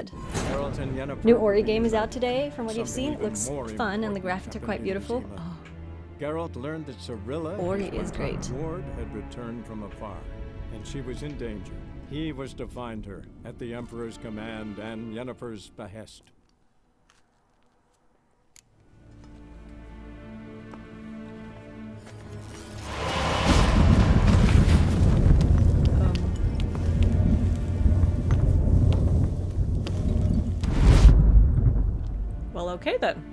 bed. Geralt and Yennefer New Ori made game is that out today. From what you've something seen, it even looks more fun and the important graphics are quite happened in beautiful. Vizima. Oh, Geralt learned that Cirilla, Ori his is one-time great. ward, had returned from afar, and she was in danger. He was to find her at the Emperor's command and Yennefer's behest. Well, okay then.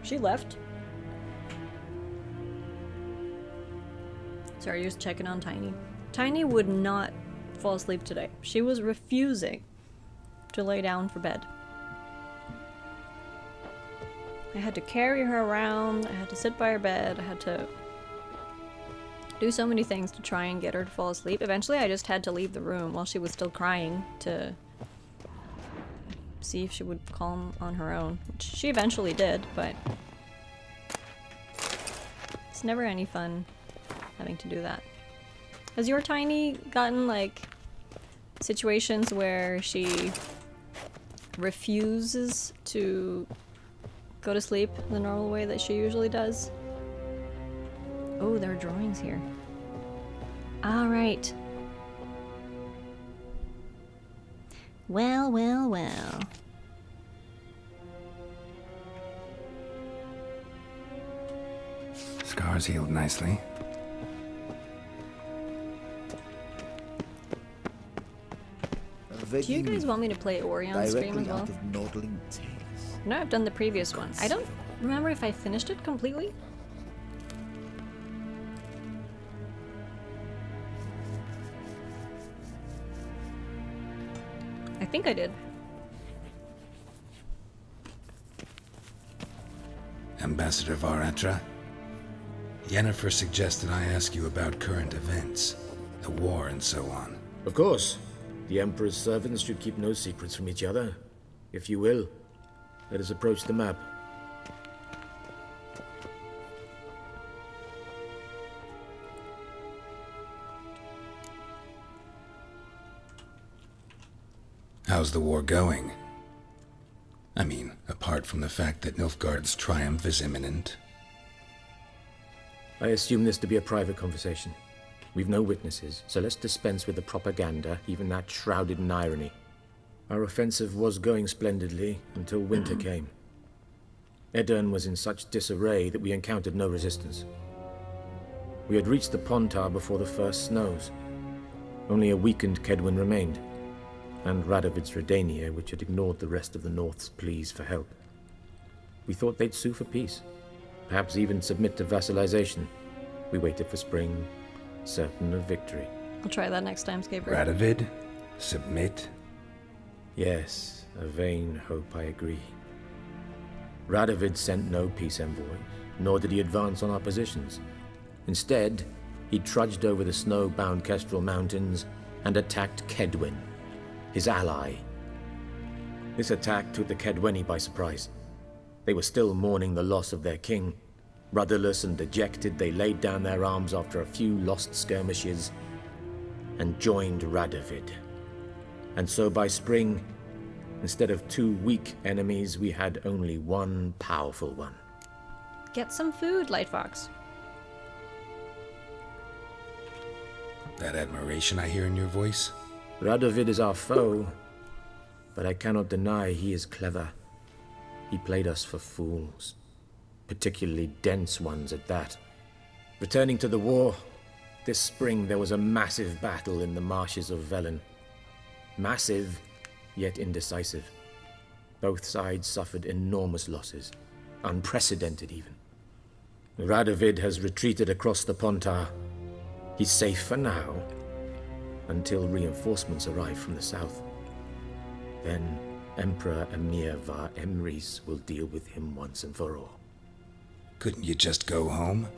She left. Sorry, just checking on Tiny. Tiny would not fall asleep today. She was refusing to lay down for bed. I had to carry her around, I had to sit by her bed, I had to do so many things to try and get her to fall asleep. Eventually I just had to leave the room while she was still crying to see if she would calm on her own, which she eventually did, but it's never any fun having to do that. Has your Tiny gotten, like, situations where she refuses to go to sleep the normal way that she usually does? Oh, there are drawings here. Alright. Well, well, well. Scars healed nicely. Do you guys want me to play Ori on stream as well? Out of Nordling Tales. No, I've done the previous one. I don't remember if I finished it completely. I think I did. Ambassador Varatra, Yennefer suggested I ask you about current events, the war and so on. Of course. The Emperor's servants should keep no secrets from each other. If you will, let us approach the map. How's the war going? I mean, apart from the fact that Nilfgaard's triumph is imminent. I assume this to be a private conversation. We've no witnesses, so let's dispense with the propaganda, even that shrouded in irony. Our offensive was going splendidly until winter came. Edirn was in such disarray that we encountered no resistance. We had reached the Pontar before the first snows. Only a weakened Kedwin remained, and Radovid's Redania, which had ignored the rest of the North's pleas for help. We thought they'd sue for peace, perhaps even submit to vassalization. We waited for spring, certain of victory. I'll try that next time, Scaper. Radovid? Submit? Yes, a vain hope, I agree. Radovid sent no peace envoys, nor did he advance on our positions. Instead, he trudged over the snow-bound Kestrel Mountains and attacked Kedwin, his ally. This attack took the Kedweni by surprise. They were still mourning the loss of their king. Rudderless and dejected, they laid down their arms after a few lost skirmishes and joined Radovid. And so by spring, instead of 2 weak enemies, we had only one powerful one. Get some food, Lightfox. That admiration I hear in your voice? Radovid is our foe, but I cannot deny he is clever. He played us for fools, particularly dense ones at that. Returning to the war, this spring there was a massive battle in the marshes of Velen. Massive, yet indecisive. Both sides suffered enormous losses, unprecedented even. Radovid has retreated across the Pontar. He's safe for now, until reinforcements arrive from the south. Then Emperor Emir var Emrys will deal with him once and for all. Couldn't you just go home?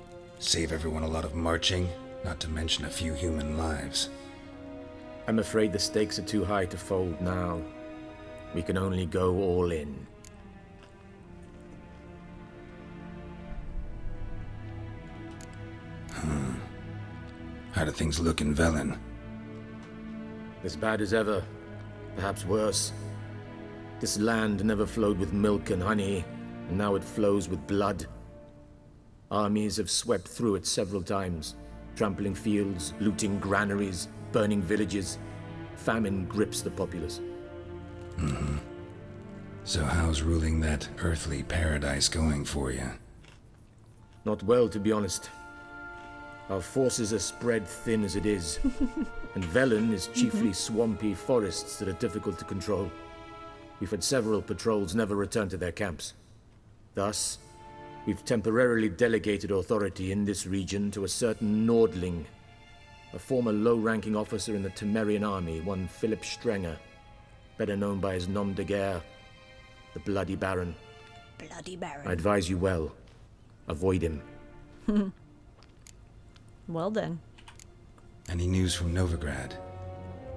Save everyone a lot of marching, not to mention a few human lives. I'm afraid the stakes are too high to fold now. We can only go all in. How do things look in Velen? As bad as ever. perhaps worse. This land never flowed with milk and honey, and now it flows with blood. Armies have swept through it several times, trampling fields, looting granaries, burning villages. Famine grips the populace. So how's ruling that earthly paradise going for you? Not well, to be honest. Our forces are spread thin as it is, and Velen is chiefly swampy forests that are difficult to control. We've had several patrols never return to their camps. Thus, we've temporarily delegated authority in this region to a certain Nordling, a former low-ranking officer in the Temerian army, one Philip Strenger, better known by his nom de guerre, the Bloody Baron. Bloody Baron. I advise you well. Avoid him. Well then. Any news from Novigrad?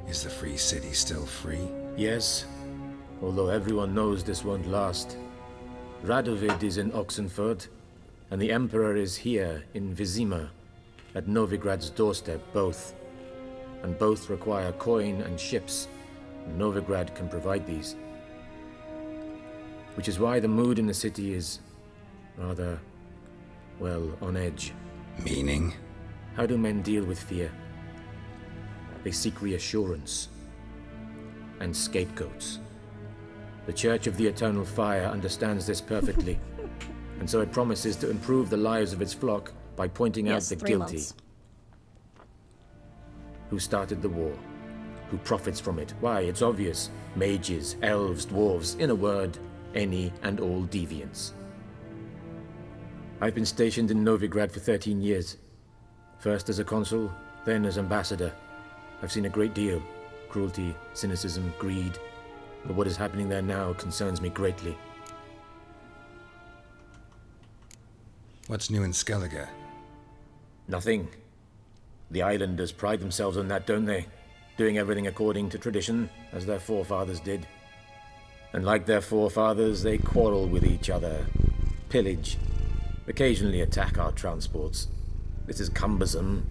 Is the free city still free? Yes, although everyone knows this won't last. Radovid is in Oxenfurt, and the Emperor is here in Vizima, at Novigrad's doorstep, both. And both require coin and ships. Novigrad can provide these. Which is why the mood in the city is rather, well, on edge. Meaning? How do men deal with fear? They seek reassurance and scapegoats. The Church of the Eternal Fire understands this perfectly, and so it promises to improve the lives of its flock by pointing out the 3 guilty. months. Who started the war? Who profits from it? Why, it's obvious. Mages, elves, dwarves, in a word, any and all deviants. I've been stationed in Novigrad for 13 years. First as a consul, then as ambassador. I've seen a great deal. Cruelty, cynicism, greed. But what is happening there now concerns me greatly. What's new in Skellige? Nothing. The islanders pride themselves on that, don't they? Doing everything according to tradition, as their forefathers did. And like their forefathers, they quarrel with each other, pillage, occasionally attack our transports. This is cumbersome,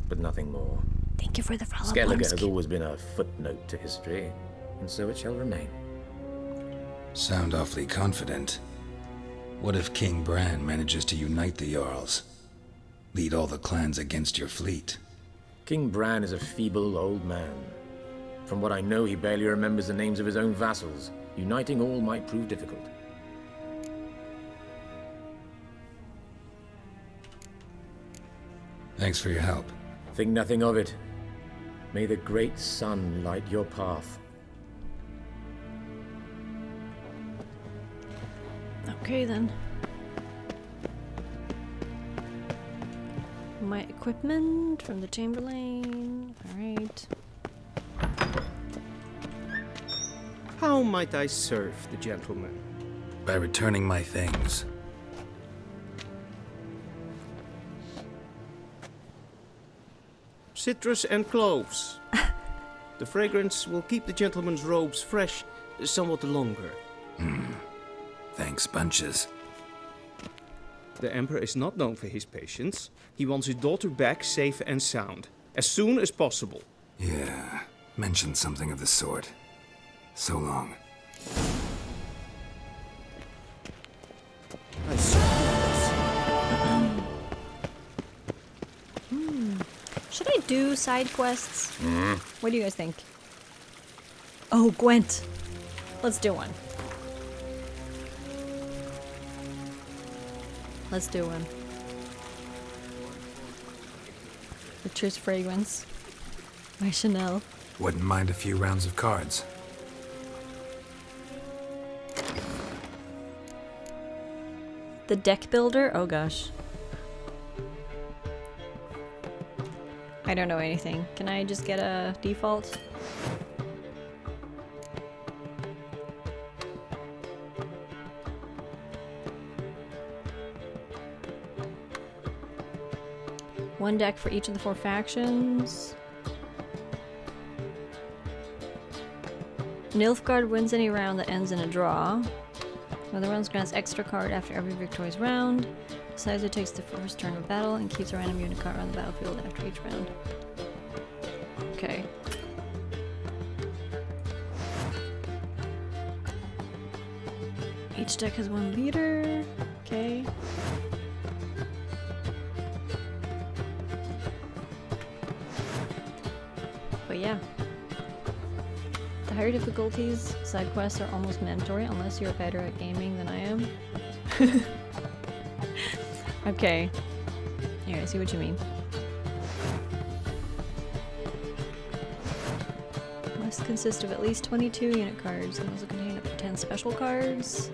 but nothing more. Thank you for the follow-up. Skellige has always been a footnote to history, and so it shall remain. Sound awfully confident. What if King Bran manages to unite the Jarls? Lead all the clans against your fleet? King Bran is a feeble old man. From what I know, he barely remembers the names of his own vassals. Uniting all might prove difficult. Thanks for your help. Think nothing of it. May the great sun light your path. Okay then. My equipment from the Chamberlain. Alright. How might I serve the gentleman? By returning my things. Citrus and cloves. The fragrance will keep the gentleman's robes fresh somewhat longer. Thanks, bunches. The Emperor is not known for his patience. He wants his daughter back safe and sound, as soon as possible. Yeah, mentioned something of the sort. So long. I suppose. Should I do side quests? What do you guys think? Oh, Gwent. Let's do one. Let's do one. Richard's Fragrance by Chanel. Wouldn't mind a few rounds of cards. The deck builder? Oh gosh. I don't know anything. Can I just get a default? One deck for each of the 4 factions. Nilfgaard wins any round that ends in a draw. Another round grants extra card after every victorious round. Decides it takes the first turn of battle and keeps a random unit card on the battlefield after each round. Okay. Each deck has 1 leader. Okay. But yeah. The higher difficulties, side quests are almost mandatory unless you're better at gaming than I am. Okay. Yeah, I see what you mean. Must consist of at least 22 unit cards and also contain up to 10 special cards.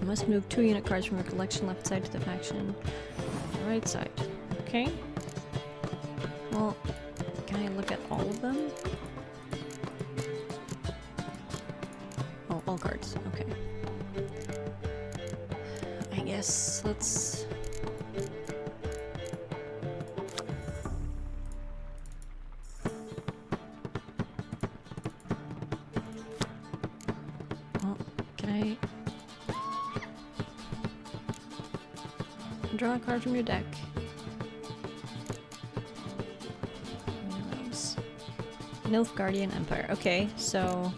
Must move 2 unit cards from your collection left side to the faction right side. Okay. Well, can I look at all of them? Oh, all cards. Okay. I guess let's... Well, can I... draw a card from your deck? Nilfgaardian Empire. Okay, so...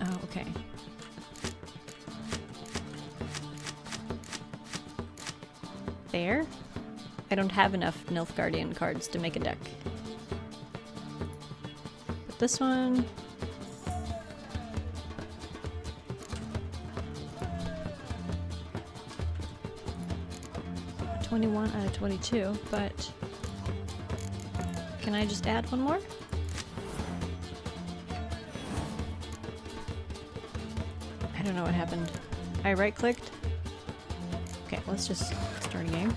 Oh, okay. There? I don't have enough Nilfgaardian cards to make a deck. But this one... (21 out of 22), but... Can I just add one more? I don't know what happened. I right-clicked. Okay, let's just start a game.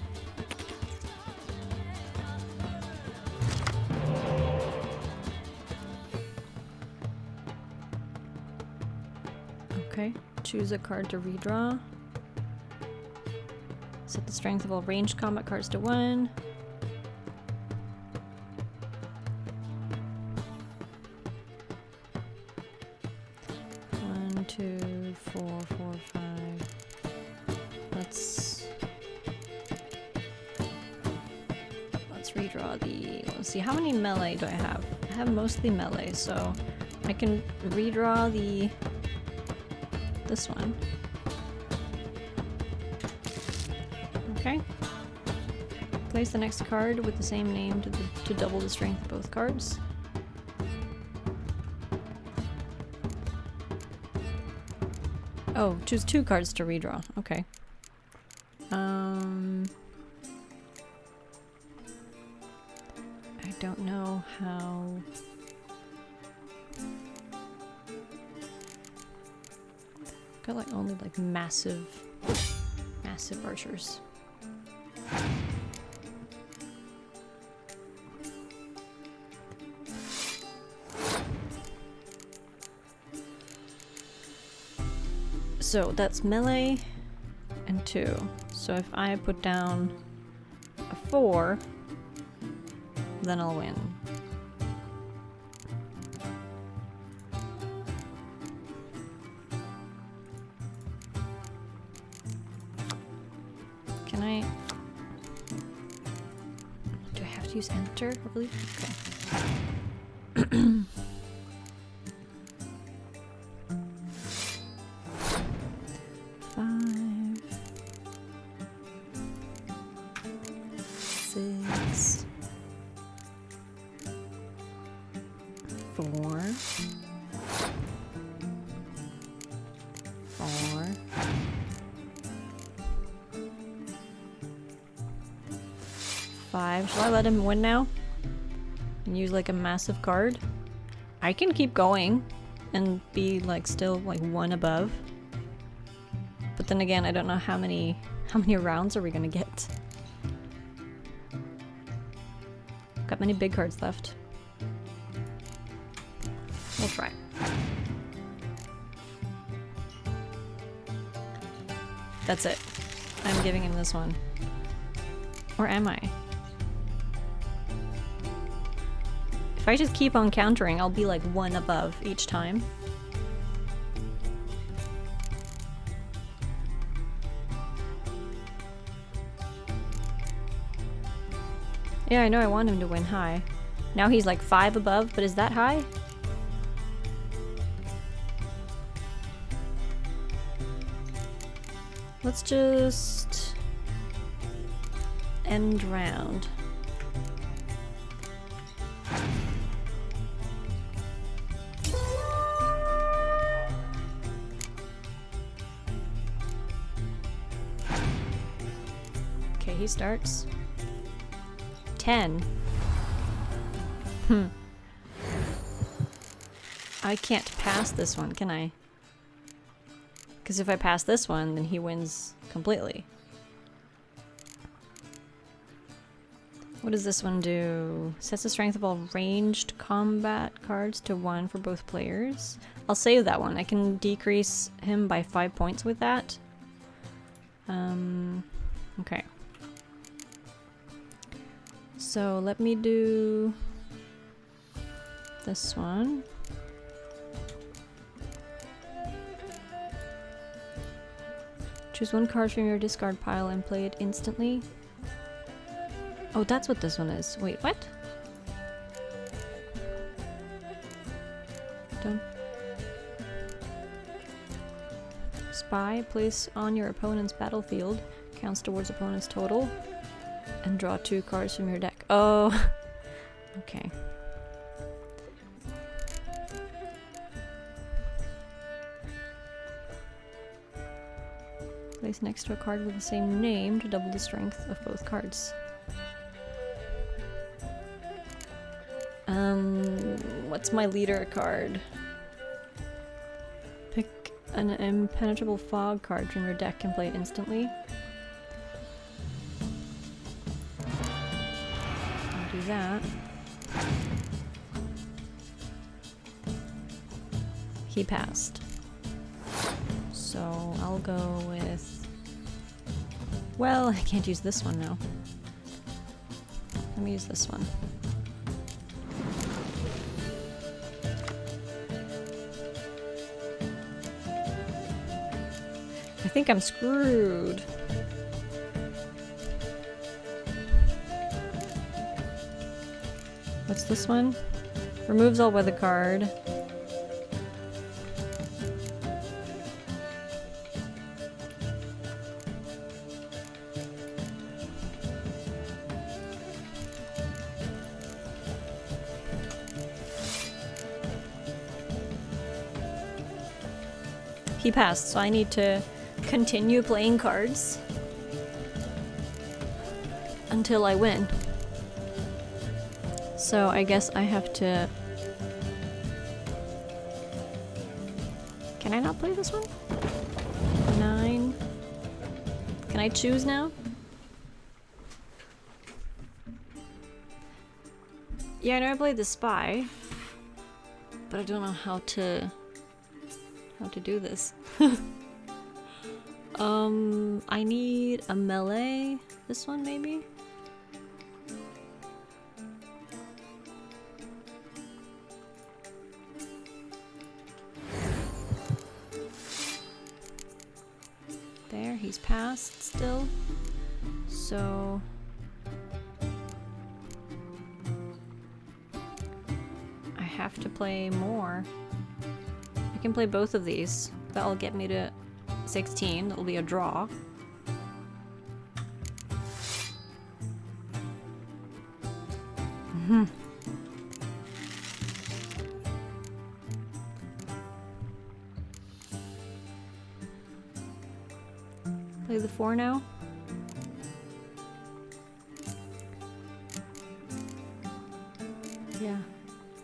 Okay, choose a card to redraw. Set the strength of all ranged combat cards to 1. See, how many melee do I have? I have mostly melee, so I can redraw this one. Okay. Place the next card with the same name to double the strength of both cards. Oh, choose 2 cards to redraw. Okay. I don't know how... Got like only like massive archers. So that's melee and 2. So if I put down a 4, then I'll win. Can I... Do I have to use enter, I believe? Okay. Shall I let him win now? And use like a massive card? I can keep going and be like still like 1 above. But then again, I don't know how many rounds are we gonna get. Got many big cards left. We'll try. That's it. I'm giving him this one. Or am I? If I just keep on countering, I'll be like 1 above each time. Yeah, I know I want him to win high. Now he's like 5 above, but is that high? Let's just end round. Okay, he starts. 10. I can't pass this one, can I? Because if I pass this one, then he wins completely. What does this one do? Sets the strength of all ranged combat cards to 1 for both players. I'll save that one. I can decrease him by 5 points with that. Okay. So let me do this one. Choose 1 card from your discard pile and play it instantly. Oh, that's what this one is. Wait, what? Done. Spy, place on your opponent's battlefield. Counts towards opponent's total. And draw 2 cards from your deck. Oh! Okay. Place next to a card with the same name to double the strength of both cards. What's my leader card? Pick an impenetrable fog card from your deck and play it instantly. I'll do that. He passed. So I'll go with... Well, I can't use this one now. Let me use this one. I think I'm screwed. What's this one? Removes all weather card. He passed, so I need to continue playing cards until I win. So I guess I have to... Can I not play this one? 9. Can I choose now? Yeah, I know I played the spy, but I don't know how to do this. I need a melee. This one, maybe? There, he's passed still. So... I have to play more. I can play both of these. That'll get me to 16. That'll be a draw. Play the 4 now. Yeah.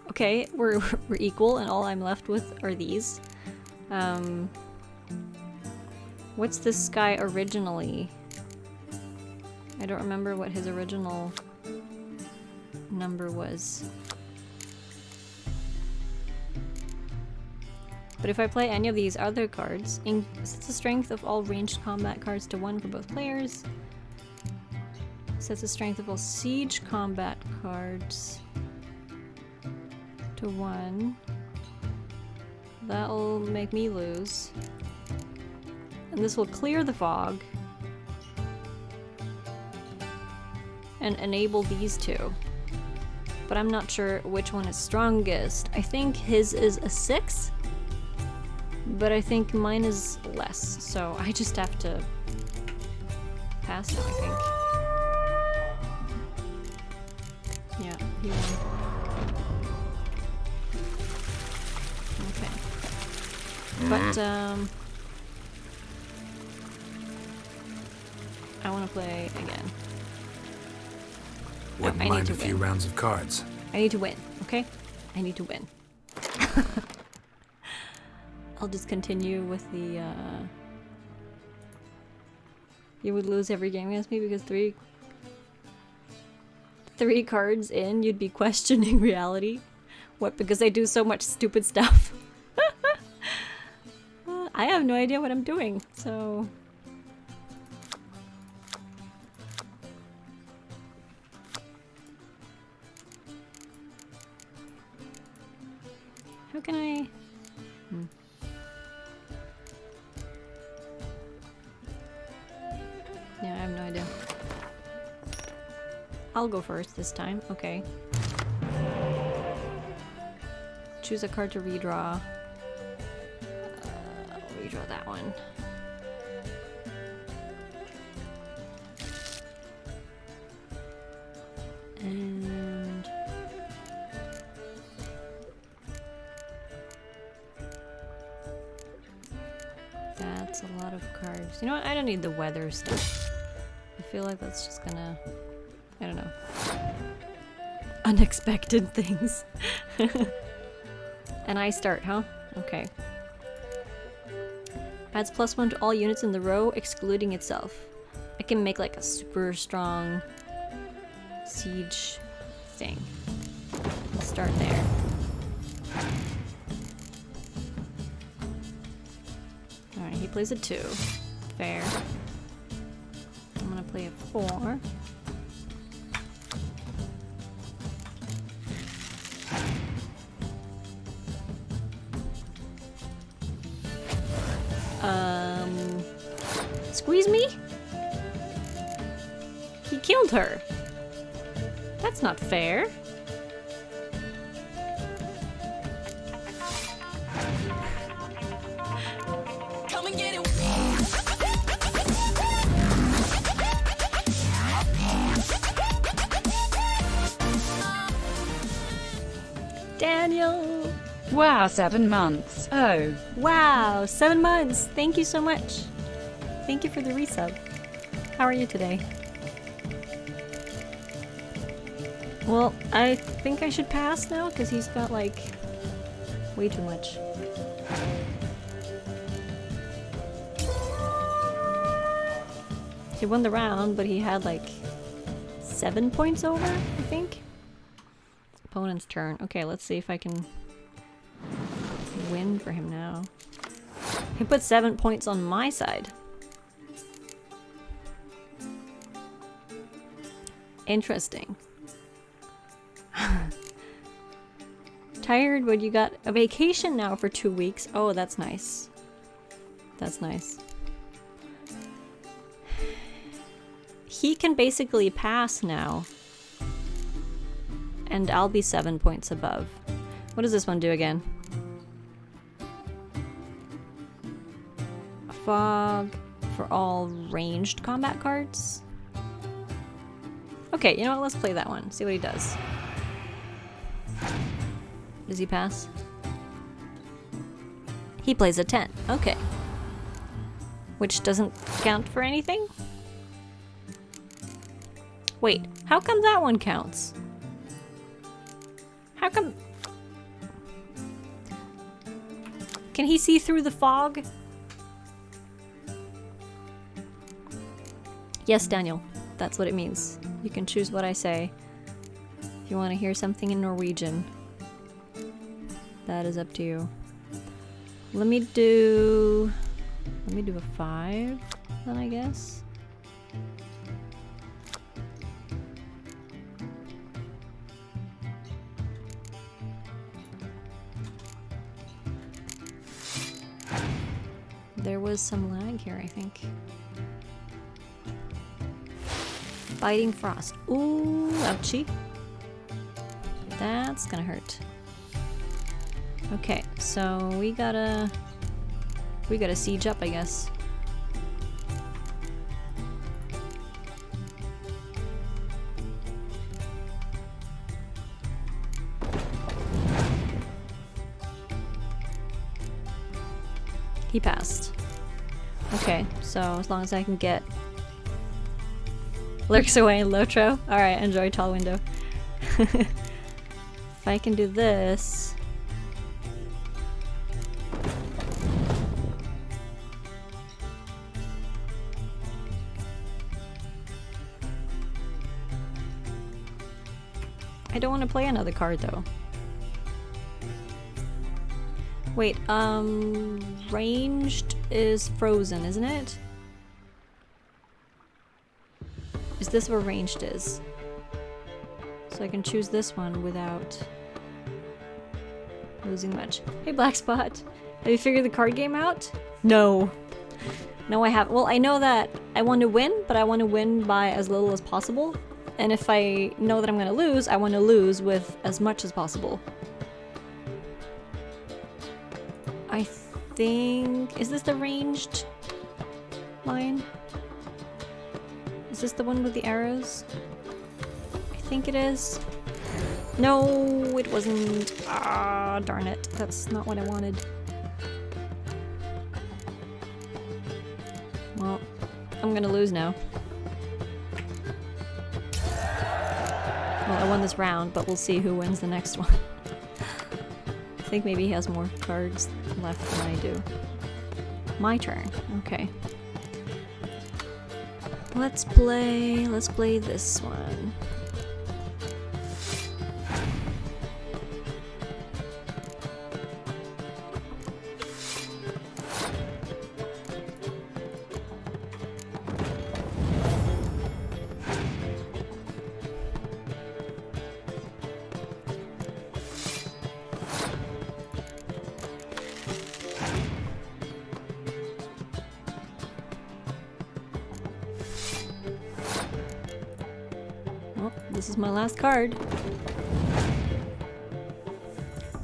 Okay, we're equal, and all I'm left with are these. What's this guy originally? I don't remember what his original number was. But if I play any of these other cards, sets the strength of all ranged combat cards to 1 for both players. Sets the strength of all siege combat cards to 1. That'll make me lose. And this will clear the fog. And enable these two. but I'm not sure which one is strongest. I think his is a 6, but I think mine is less, so I just have to pass now, I think. Yeah, he won. Okay. But, I want to play again. Wouldn't I need mind to a few win. rounds of cards. I need to win, okay? I need to win. I'll just continue with the, You would lose every game against me because three cards in, you'd be questioning reality. What, because I do so much stupid stuff? I have no idea what I'm doing, so... How can I... Yeah, I have no idea. I'll go first this time. Okay. Choose a card to redraw. I'll redraw that one. And... that's a lot of cards. You know what? I don't need the weather stuff. I feel like that's just gonna... I don't know. Unexpected things. And I start, huh? Okay. Adds +1 to all units in the row, excluding itself. I can make like a super strong siege thing. Let's start there. Alright, he plays a 2. Fair. I'm gonna play a 4. Squeeze me? He killed her. That's not fair. Come and get it. Daniel! Wow, 7 months. Oh. Wow, 7 months! Thank you so much. Thank you for the resub. How are you today? Well, I think I should pass now because he's got like way too much. He won the round, but he had like 7 points over, I think. Opponent's turn. Okay, let's see if I can win for him now. He put 7 points on my side. Interesting. Tired, but you got a vacation now for 2 weeks. Oh, that's nice. That's nice. He can basically pass now. And I'll be 7 points above. What does this one do again? A fog for all ranged combat cards? Okay, you know what? Let's play that one. See what he does. Does he pass? He plays a 10. Okay. Which doesn't count for anything? Wait, how come that one counts? How come... Can he see through the fog? Yes, Daniel. That's what it means. You can choose what I say. If you want to hear something in Norwegian, that is up to you. Let me do a 5, then I guess. There was some lag here, I think. Biting Frost. Ooh, ouchie. That's gonna hurt. Okay, so we gotta siege up, I guess. He passed. Okay, so as long as I can get Lurks away in Lotro. Alright, enjoy Tall Window. If I can do this. I don't want to play another card though. Wait, ranged is frozen, isn't it? Is this where ranged is? So I can choose this one without losing much. Hey, Black Spot. Have you figured the card game out? No. No, I haven't. Well, I know that I want to win, but I want to win by as little as possible. And if I know that I'm going to lose, I want to lose with as much as possible. I think... Is this the ranged line? Is this the one with the arrows? I think it is. No, it wasn't. Ah, darn it. That's not what I wanted. Well, I'm gonna lose now. Well, I won this round, but we'll see who wins the next one. I think maybe he has more cards left than I do. My turn. Okay. Let's play this one. This is my last card.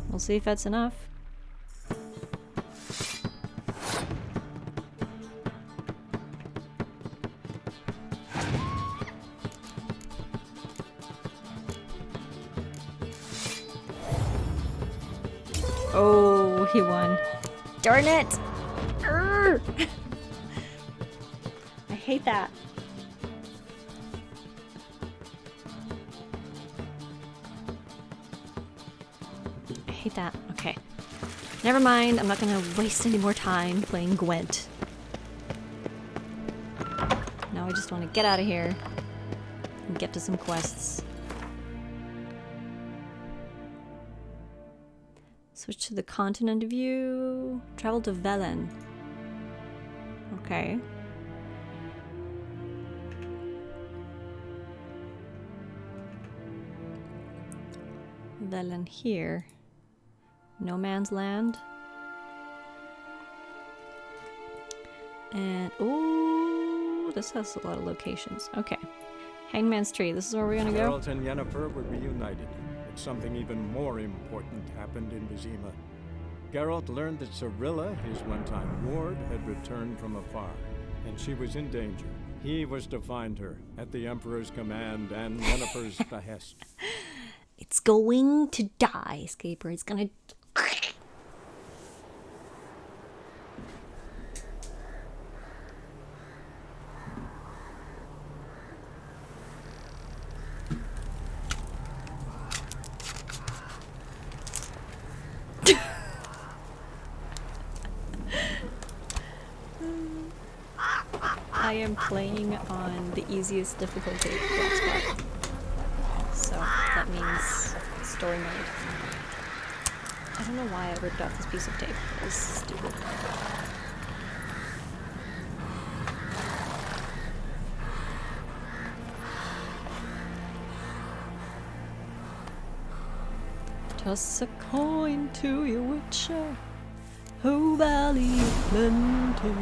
We'll see if that's enough. Oh, he won. Darn it! Urgh! I hate that. I hate that. Okay. Never mind. I'm not gonna waste any more time playing Gwent. Now I just want to get out of here and get to some quests. Switch to the continent view. Travel to Velen. Okay. Velen here. No Man's Land. And oh, this has a lot of locations. Okay. Hangman's Tree. This is where we're gonna go. Geralt and Yennefer were reunited, but something even more important happened in Vizima. Geralt learned that Cirilla, his one-time ward, had returned from afar, and she was in danger. He was to find her at the Emperor's command and Yennefer's behest. It's going to die, Escaper. It's gonna... I am playing on the easiest difficulty, Black Spot. So that means story mode. I don't know why I ripped off this piece of tape. It was stupid. Toss a coin to your witcher. Oh, valley of plenty.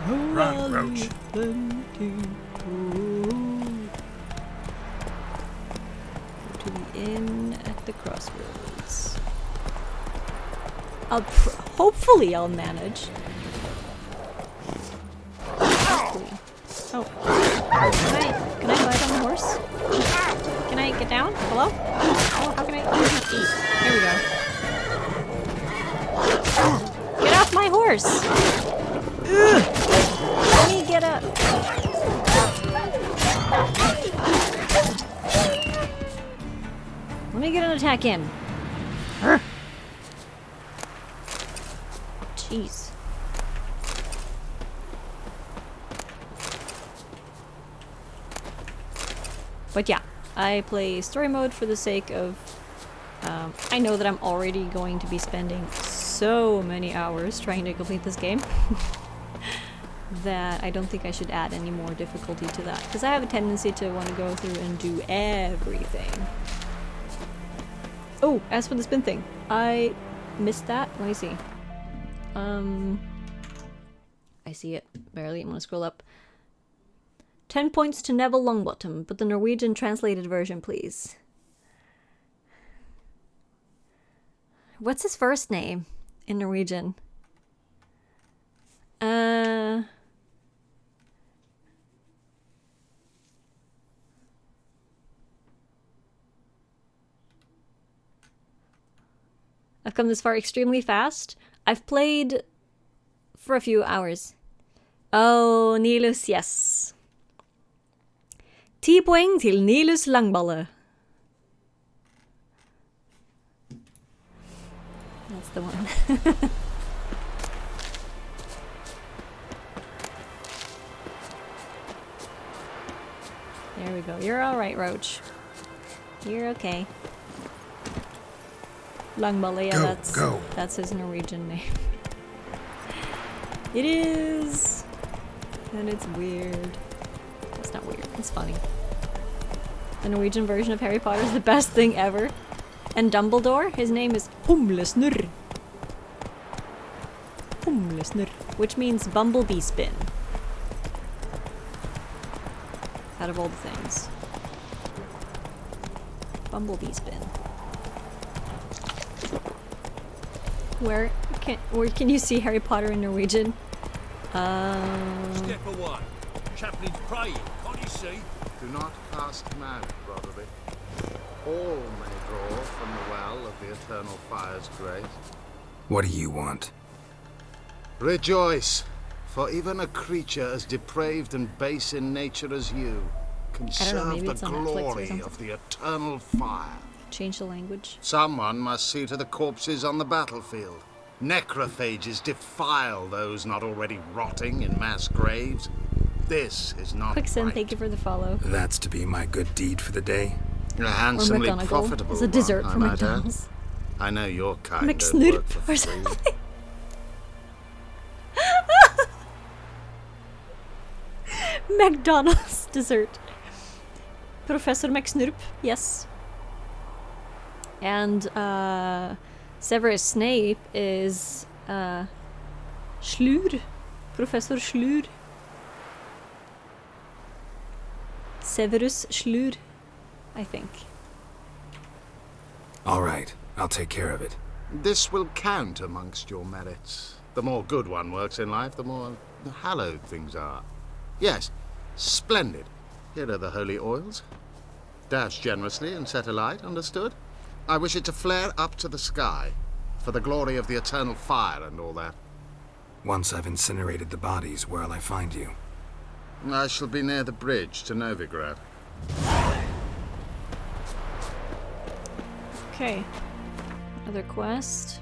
Oh, valley of plenty. Oh. Go to the inn at the crossroads. Hopefully I'll manage. Hopefully. Oh. Can I ride on the horse? Can I get down? Hello? Oh, how can I eat? Here we go. Get off my horse! Ugh. Let me get up. Let me get an attack in. Urgh. Jeez. But yeah, I play story mode for the sake of... I know that I'm already going to be spending so many hours trying to complete this game that I don't think I should add any more difficulty to that. Because I have a tendency to want to go through and do everything. Oh, as for the spin thing, I missed that. Let me see. I see it barely. I'm gonna scroll up. 10 points to Neville Longbottom, but the Norwegian translated version, please. What's his first name in Norwegian? I've come this far extremely fast. I've played for a few hours. Oh, Nilus, yes. 10 poeng til Nilus Langballe. That's the one. There we go. You're alright, Roach. You're okay. Langballe, yeah, that's his Norwegian name. It is! And it's weird. It's not weird, it's funny. The Norwegian version of Harry Potter is the best thing ever. And Dumbledore, his name is Humlesnurr. Humlesnurr, which means bumblebee spin. Out of all the things. Bumblebee spin. Where can you see Harry Potter in Norwegian? Step away. Chaplin's praying, can't you see? Do not cast mad, Broderick. All may draw from the well of the eternal fire's grace. What do you want? Rejoice, for even a creature as depraved and base in nature as you can serve the glory of the eternal fire. Change the language. Someone must see to the corpses on the battlefield. Necrophages defile those not already rotting in mass graves. This is not Quickson, right. thank you for the follow. That's to be my good deed for the day? A handsomely McGonagall profitable is a dessert one, from I might add. McDonald's. I know your kind don't McSnoop work for or free. something. McDonald's dessert. Professor McSnurp, yes. And Severus Snape is Slur. Professor Slur. Severus Slur, I think. All right, I'll take care of it. This will count amongst your merits. The more good one works in life, the more hallowed things are. Yes, splendid. Here are the holy oils. Dash generously and set alight, understood? I wish it to flare up to the sky, for the glory of the eternal fire and all that. Once I've incinerated the bodies, where'll I find you? I shall be near the bridge to Novigrad. Okay. Another quest.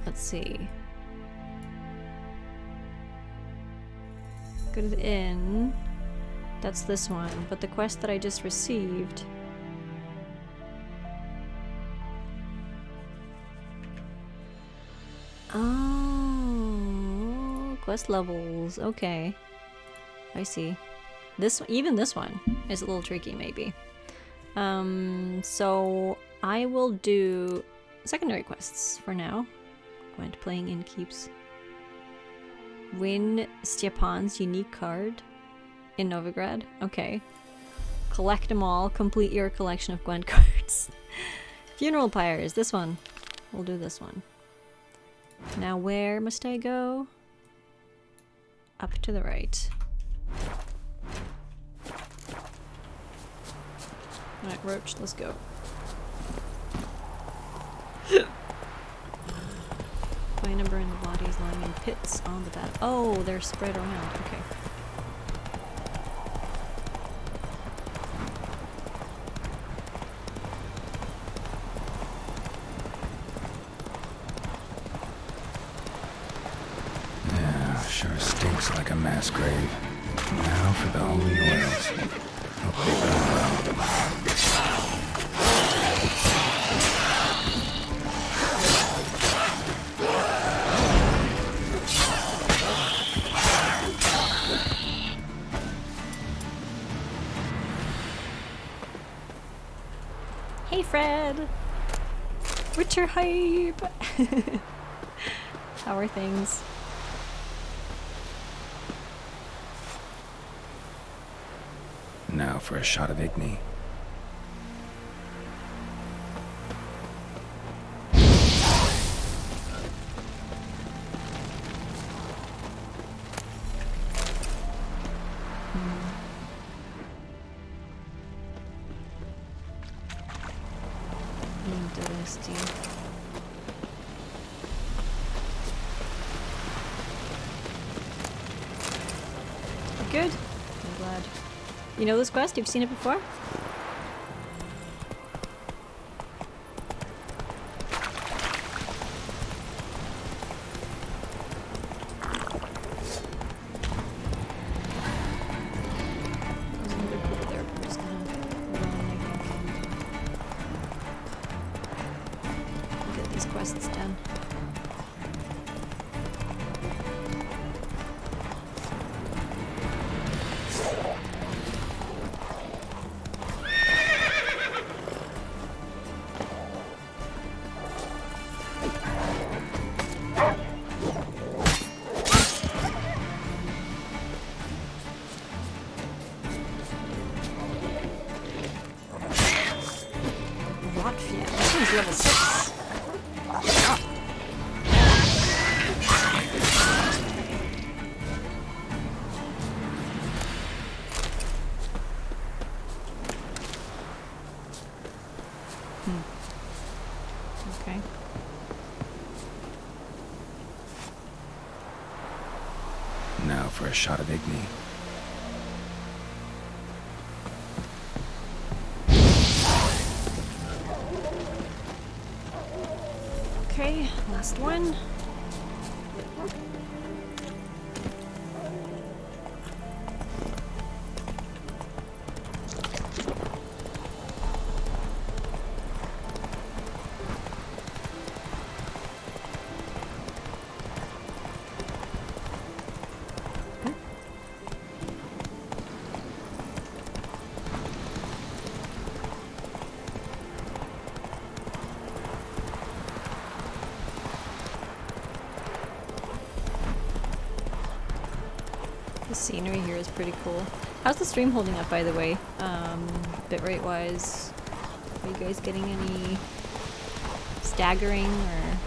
Let's see. Go to the inn. That's this one. But the quest that I just received... Oh, quest levels. Okay. I see. Even this one is a little tricky, maybe. So I will do secondary quests for now. Gwent playing in keeps. Win Stepan's unique card in Novigrad. Okay. Collect them all. Complete your collection of Gwent cards. Funeral pyres, this one. We'll do this one. Now where must I go? Up to the right. Alright, Roach, let's go. Find number in the bodies lying in pits on the bed. Oh, they're spread around. Okay. Yeah, sure stinks like a mass grave. Now for the holy oils. Hope they burn well. Hey Fred! Witcher hype! How are things? Now for a shot of Igni. Interesting. Good. I'm glad. You know this quest? You've seen it before? There's another group there, but I'm just gonna run, I think, and get these quests done. Rotfian. This one's level 6. Okay. Now for a shot of Igni. Okay, last one. The scenery here is pretty cool. How's the stream holding up, by the way? Bitrate wise, are you guys getting any staggering or?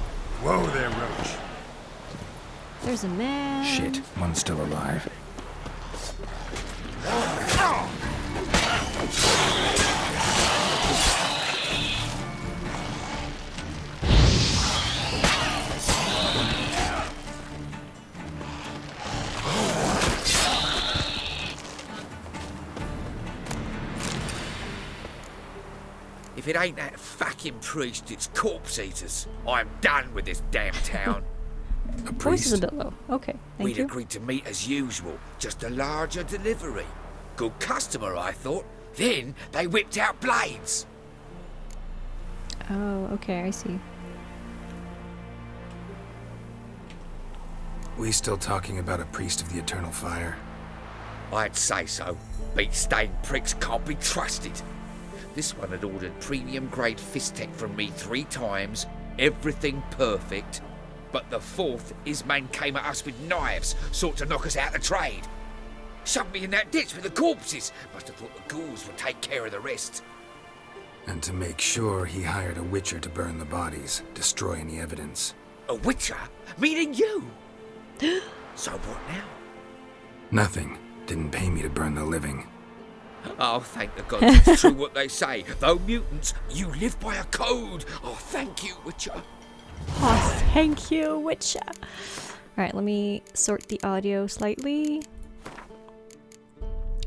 Whoa there, Roach. There's a man. Shit, one's still alive. If it ain't that fucking priest, it's corpse eaters. I'm done with this damn town. A Voice is priest? a bit low. Okay, thank We'd you. agreed to meet as usual, just a larger delivery. Good customer, I thought. Then they whipped out blades. Oh, okay, I see. We still talking about a priest of the eternal fire? I'd say so. Beat-stained pricks can't be trusted. This one had ordered premium-grade fist tech from me 3 times, everything perfect. But the 4th, his man came at us with knives, sought to knock us out of trade. Shoved me in that ditch with the corpses. Must have thought the ghouls would take care of the rest. And to make sure, he hired a witcher to burn the bodies, destroy any evidence. A witcher? Meaning you? So what now? Nothing. Didn't pay me to burn the living. Oh, thank the gods it's true what they say. Though mutants, you live by a code. Oh, thank you, Witcher. Oh, thank you, Witcher. Alright, let me sort the audio slightly.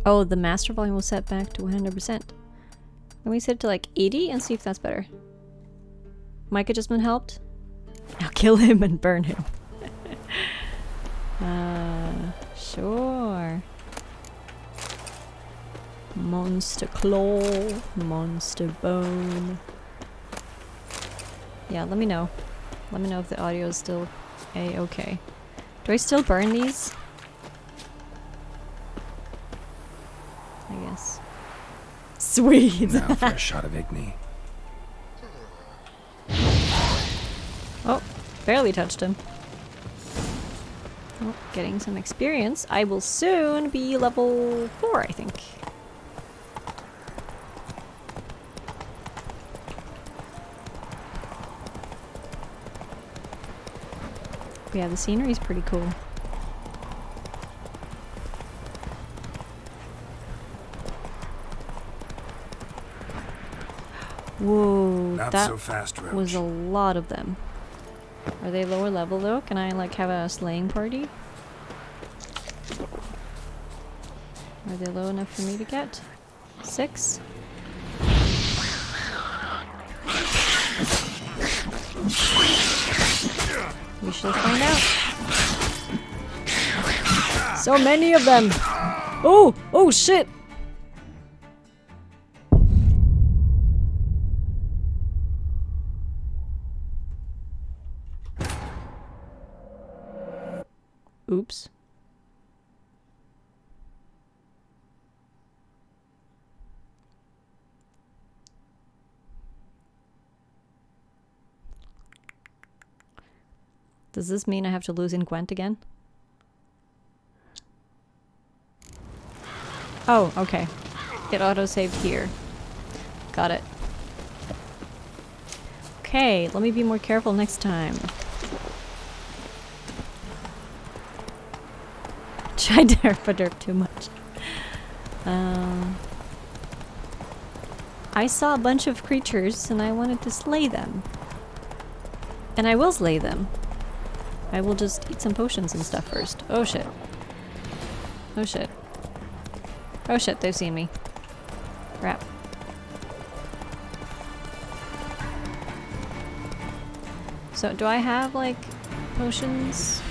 Oh, the master volume was set back to 100%. Let me set it to like 80 and see if that's better. Mic adjustment helped? Now kill him and burn him. Sure. Monster claw, monster bone. Yeah, let me know. Let me know if the audio is still a-okay. Do I still burn these? I guess. Sweet! Now for a shot of Igni. Oh, barely touched him. Oh, getting some experience. I will soon be level 4, I think. Yeah, the scenery is pretty cool. Whoa, Not that so fast, Roach. was a lot of them. Are they lower level though? Can I like have a slaying party? Are they low enough for me to get? 6? We shall find out. So many of them! Oh! Oh shit! Oops. Does this mean I have to lose in Gwent again? Oh, okay. It autosaved here. Got it. Okay, let me be more careful next time. I derp too much. I saw a bunch of creatures and I wanted to slay them. And I will slay them. I will just eat some potions and stuff first. Oh shit. Oh shit. Oh shit, they've seen me. Crap. So, do I have, like, potions?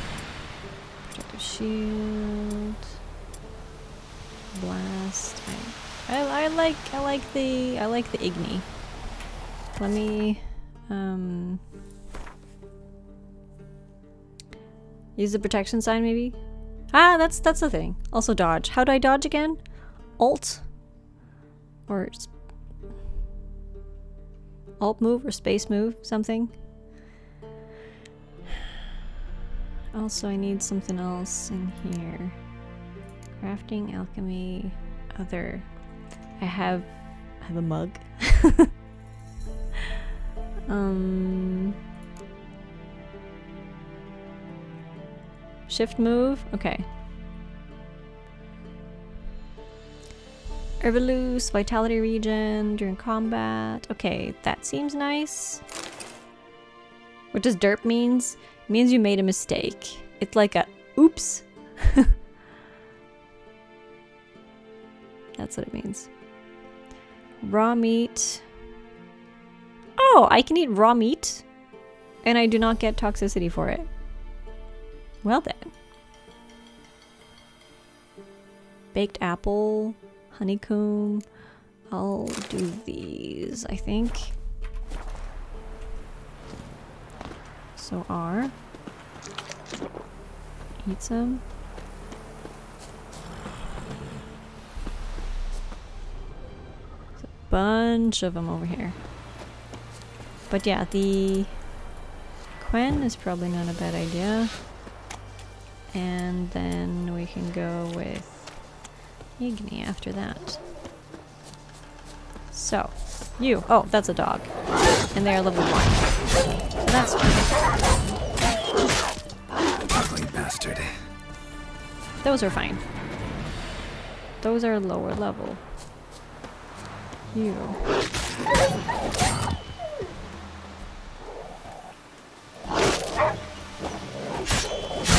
Protective shield. Blast. I like the Igni. Let me, use the protection sign, maybe? Ah, that's the thing. Also dodge. How do I dodge again? Alt? Or... Alt move or space move? Something? Also, I need something else in here. Crafting, alchemy, other... I have a mug. Shift move? Okay. Herbaloost, vitality regen during combat. Okay, that seems nice. What does derp means? It means you made a mistake. It's like a oops. That's what it means. Raw meat. Oh, I can eat raw meat and I do not get toxicity for it. Well then. Baked apple, honeycomb. I'll do these, I think. So R. Eat some. There's a bunch of them over here. But yeah, the Quen is probably not a bad idea. And then we can go with Igni after that. So, You. Oh, that's a dog. And they are level 1. So that's fine. Ugly bastard. Those are fine. Those are lower level. You.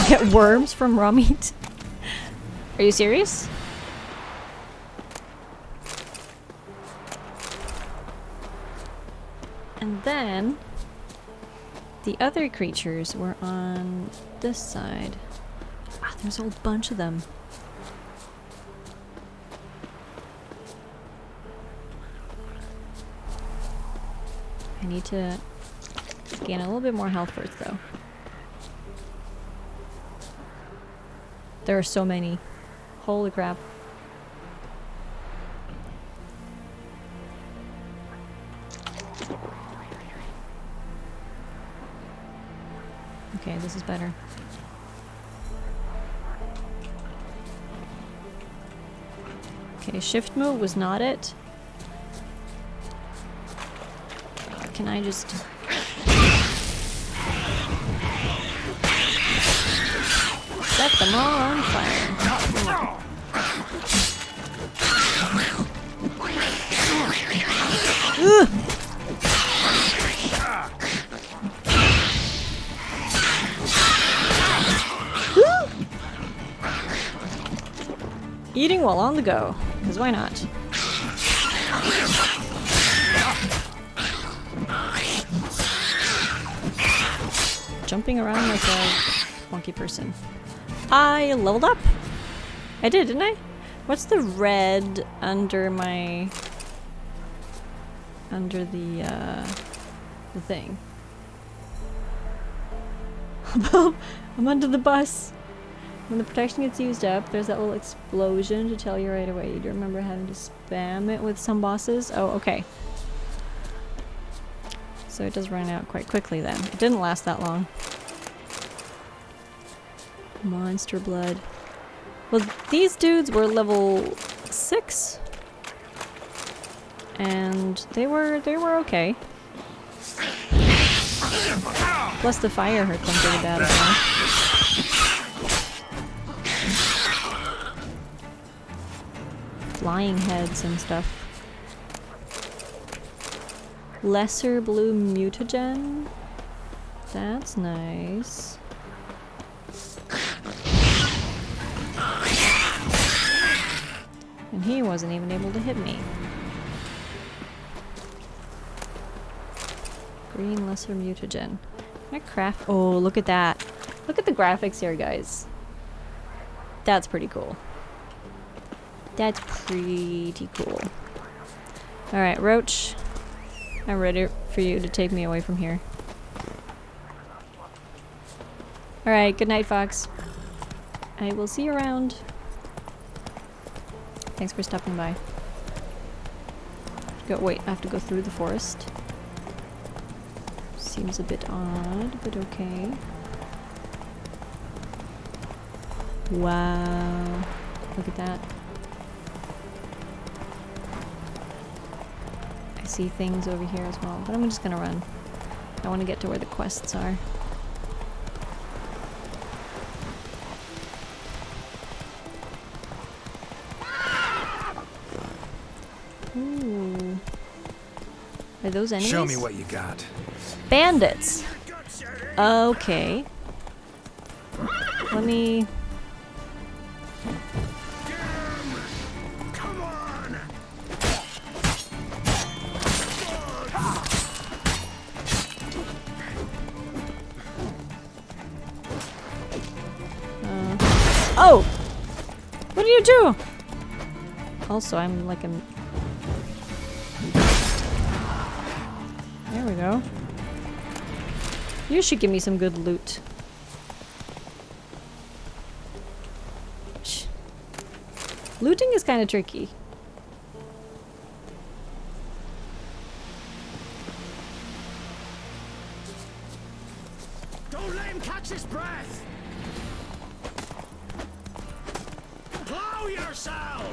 Get worms from raw meat? Are you serious? And then the other creatures were on this side. Ah, there's a whole bunch of them. I need to gain a little bit more health first, though. There are so many. Holy crap. Okay, this is better. Okay, shift move was not it. Can I just... set them all on fire. Ugh. Eating while on the go, because why not? Jumping around like a funky person. I leveled up! I did, didn't I? What's the red under my... under the thing? I'm under the bus! When the protection gets used up, there's that little explosion to tell you right away. You do remember having to spam it with some bosses? Oh, okay. So it does run out quite quickly then. It didn't last that long. Monster blood. Well, these dudes were level 6. And they were okay. Plus the fire hurt them pretty bad as well. Flying heads and stuff. Lesser blue mutagen. That's nice. And he wasn't even able to hit me. Green lesser mutagen. Can I craft? Oh, look at that. Look at the graphics here, guys. That's pretty cool. That's pretty cool. Alright, Roach. I'm ready for you to take me away from here. Alright, good night, Fox. I will see you around. Thanks for stopping by. Wait, I have to go through the forest. Seems a bit odd, but okay. Wow. Look at that. I see things over here as well, but I'm just gonna run. I want to get to where the quests are. Ooh. Are those enemies? Show me what you got. Bandits! Okay. Let me... Come on. Oh! What do you do? Also, I'm like a... There we go. You should give me some good loot. Shh. Looting is kind of tricky. Don't let him catch his breath. Blow yourself.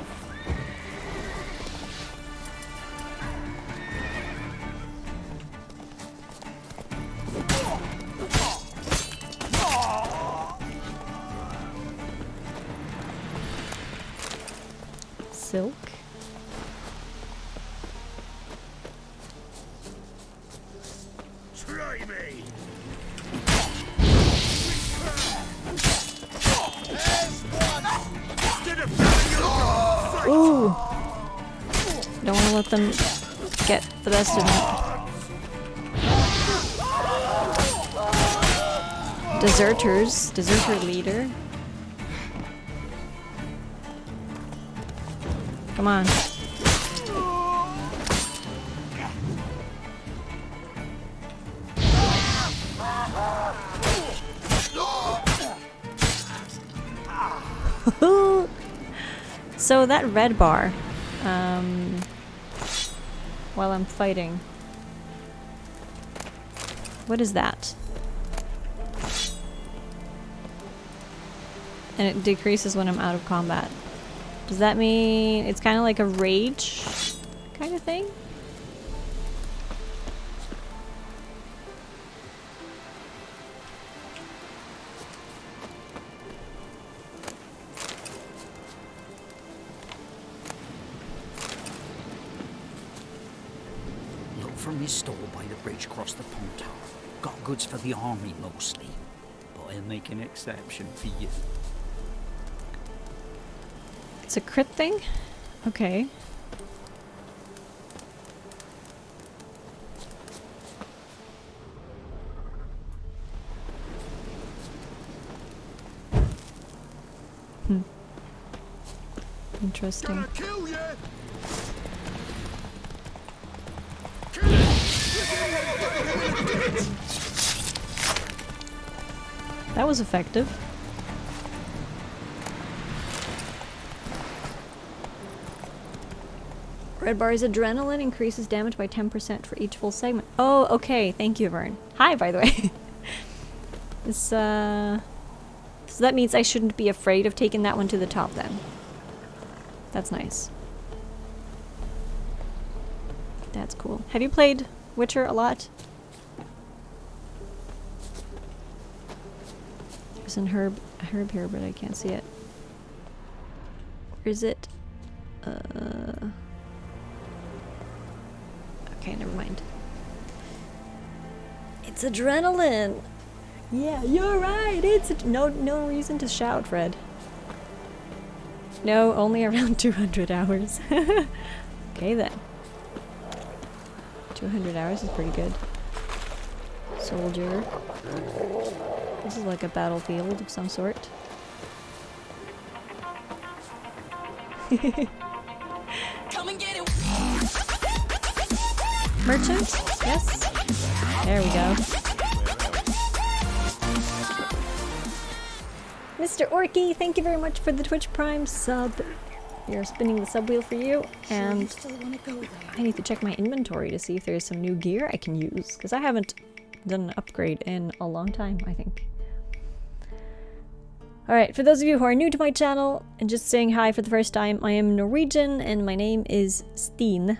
silk. Try me. Ooh! Don't want to let them get the best of me. Deserters. Deserter leader. Come on. So that red bar, while I'm fighting, what is that? And it decreases when I'm out of combat. Does that mean it's kind of like a rage kind of thing? Look for me store by the bridge across the pond. Got goods for the army mostly, but I'll make an exception for you. It's a crit thing? Okay. Interesting. That was effective. Red bar's adrenaline increases damage by 10% for each full segment. Oh, okay. Thank you, Vern. Hi, by the way. This, so that means I shouldn't be afraid of taking that one to the top then. That's nice. That's cool. Have you played Witcher a lot? There's a herb here, but I can't see it. Where is it? Okay, never mind. It's adrenaline! Yeah, you're right! It's no reason to shout, Fred. No, only around 200 hours. Okay then. 200 hours is pretty good. Soldier. This is like a battlefield of some sort. Come and get it. Merchant? Yes. There we go. Mr. Orky, thank you very much for the Twitch Prime sub. You're spinning the sub wheel for you, and I need to check my inventory to see if there's some new gear I can use, because I haven't done an upgrade in a long time, I think. Alright, for those of you who are new to my channel and just saying hi for the first time, I am Norwegian and my name is Steen.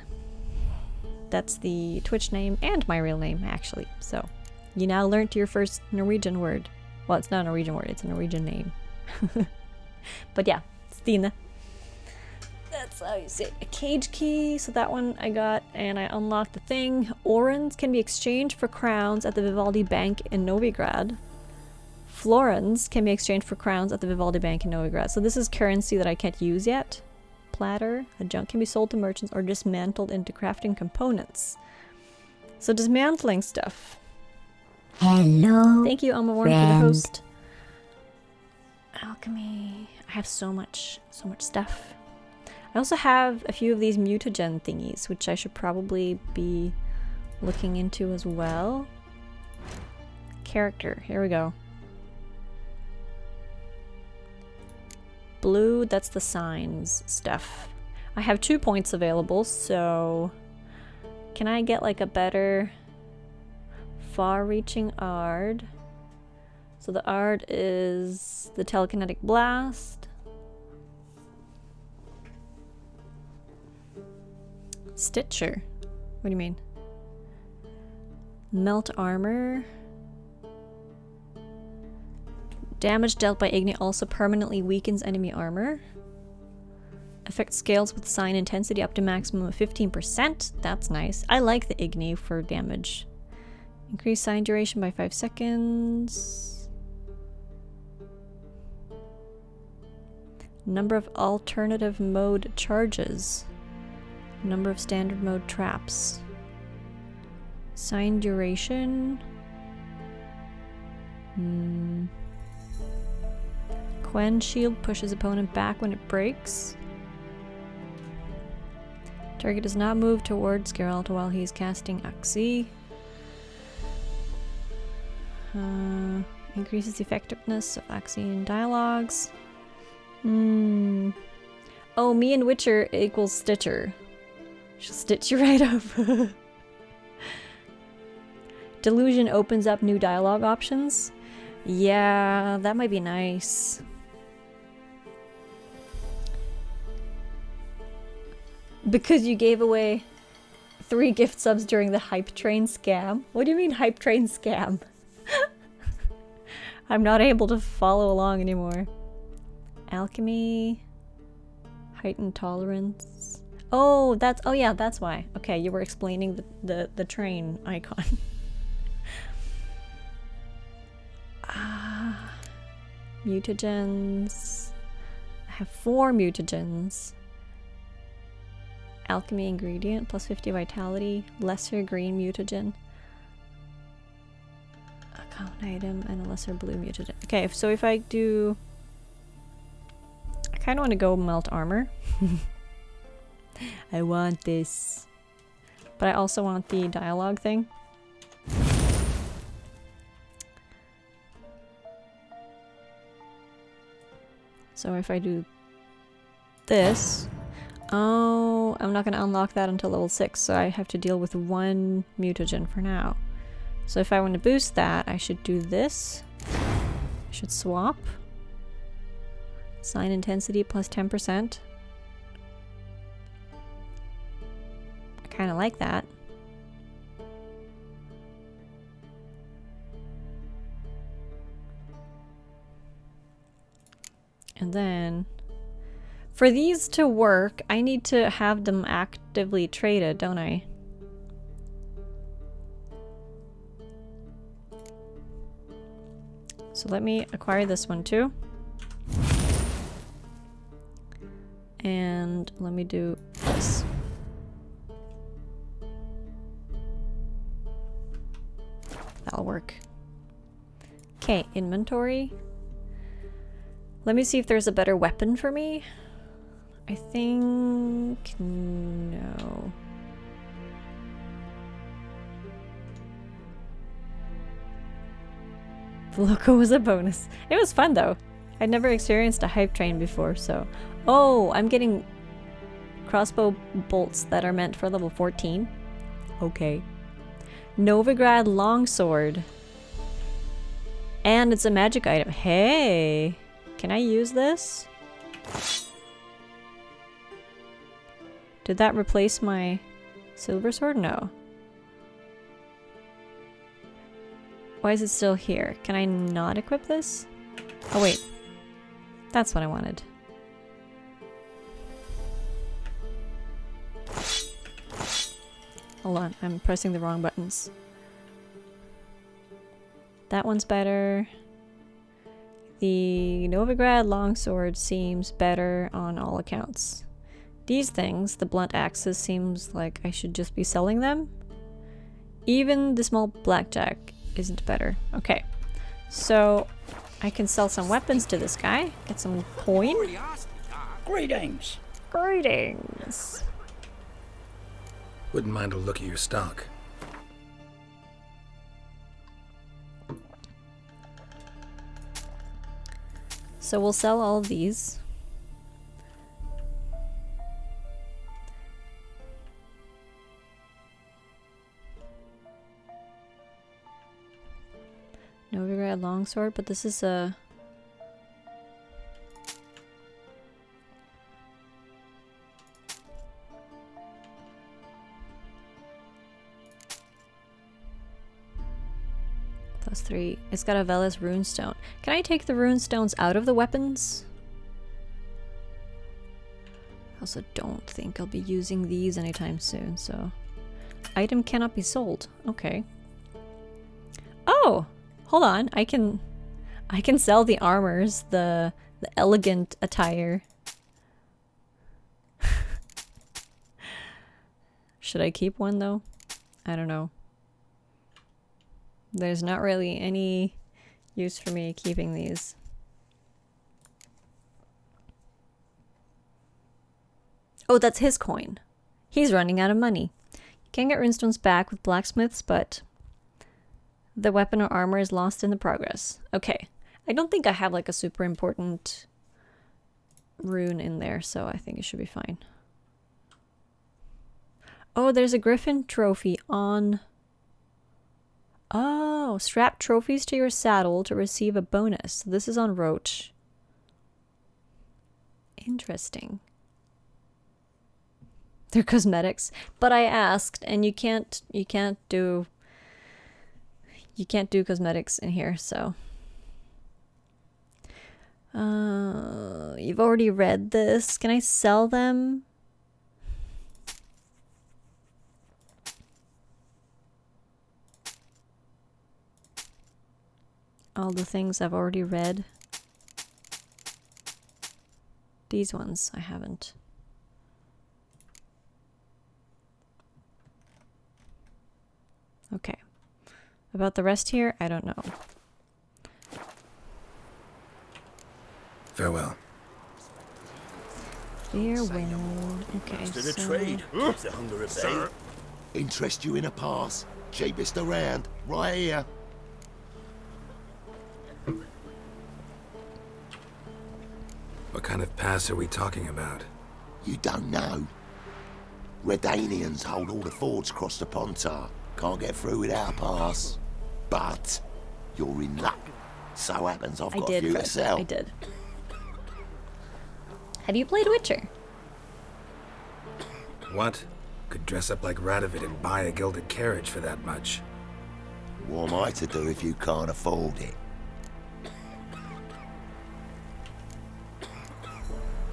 That's the Twitch name and my real name, actually. So, you now learnt your first Norwegian word. Well, it's not a Norwegian word, it's a Norwegian name. But yeah, Stine. That's how you say it. A cage key, so that one I got, and I unlocked the thing. Orens can be exchanged for crowns at the Vivaldi Bank in Novigrad. Florins can be exchanged for crowns at the Vivaldi Bank in Novigrad. So this is currency that I can't use yet. Platter. A junk can be sold to merchants or dismantled into crafting components. So dismantling stuff. Hello. Thank you, Alma Warren, for the host. Alchemy. I have so much stuff. I also have a few of these mutagen thingies, which I should probably be looking into as well. Character. Here we go. Blue, that's the signs stuff. I have 2 points available, so can I get like a better far-reaching Ard? So the Ard is the telekinetic blast. Stitcher? What do you mean? Melt armor. Damage dealt by Igni also permanently weakens enemy armor. Effect scales with sign intensity up to maximum of 15%. That's nice. I like the Igni for damage. Increase sign duration by 5 seconds. Number of alternative mode charges. Number of standard mode traps. Sign duration. Quen shield pushes opponent back when it breaks. Target does not move towards Geralt while he is casting Axii. Increases the effectiveness of Axian dialogues. Oh, me and Witcher equals Stitcher. She'll stitch you right up. Delusion opens up new dialogue options. Yeah, that might be nice. Because you gave away 3 gift subs during the Hype Train scam. What do you mean Hype Train scam? I'm not able to follow along anymore. Alchemy. Heightened tolerance. Oh, yeah, that's why. Okay, you were explaining the train icon. Mutagens. I have 4 mutagens. Alchemy ingredient, plus 50 vitality, lesser green mutagen, a common item, and a lesser blue mutagen. Okay, so if I do... I kind of want to go melt armor. I want this. But I also want the dialogue thing. So if I do this... Oh, I'm not going to unlock that until level 6, so I have to deal with 1 mutagen for now. So if I want to boost that, I should do this. I should swap. Sign intensity plus 10%. I kind of like that. And then... for these to work, I need to have them actively traded, don't I? So let me acquire this one too. And let me do this. That'll work. Okay, inventory. Let me see if there's a better weapon for me. I think... no. The loco was a bonus. It was fun though. I'd never experienced a hype train before, so... Oh, I'm getting crossbow bolts that are meant for level 14. Okay. Novigrad longsword. And it's a magic item. Hey! Can I use this? Did that replace my silver sword? No. Why is it still here? Can I not equip this? Oh wait. That's what I wanted. Hold on, I'm pressing the wrong buttons. That one's better. The Novigrad longsword seems better on all accounts. These things, the blunt axes, seems like I should just be selling them. Even the small blackjack isn't better. Okay, so I can sell some weapons to this guy, get some coin. Greetings. Greetings. Wouldn't mind a look at your stock. So we'll sell all of these. Novigrad longsword, but this is a... +3. It's got a Veles runestone. Can I take the runestones out of the weapons? also don't think I'll be using these anytime soon, so... Item cannot be sold. Okay. Oh! Hold on. I can sell the armors, the elegant attire. Should I keep one though? I don't know. There's not really any use for me keeping these. Oh, that's his coin. He's running out of money. You can get runestones back with blacksmiths, but the weapon or armor is lost in the progress. Okay. I don't think I have like a super important rune in there, so I think it should be fine. Oh, there's a Griffin trophy on... Oh, strap trophies to your saddle to receive a bonus. This is on Roach. Interesting. They're cosmetics. But I asked, and you can't do cosmetics in here, so... you've already read this. Can I sell them? All the things I've already read. These ones I haven't. Okay. About the rest here, I don't know. Farewell. Farewell. Okay, To the so... trade. Keeps the hunger at bay. Interest you in a pass? Cheapest around, right here. What kind of pass are we talking about? You don't know. Redanians hold all the fords across the Pontar. Can't get through without a pass. But you're in luck. So happens I've got a few to sell. I did. Have you played Witcher? What? Could dress up like Radovid and buy a gilded carriage for that much. What am I to do if you can't afford it?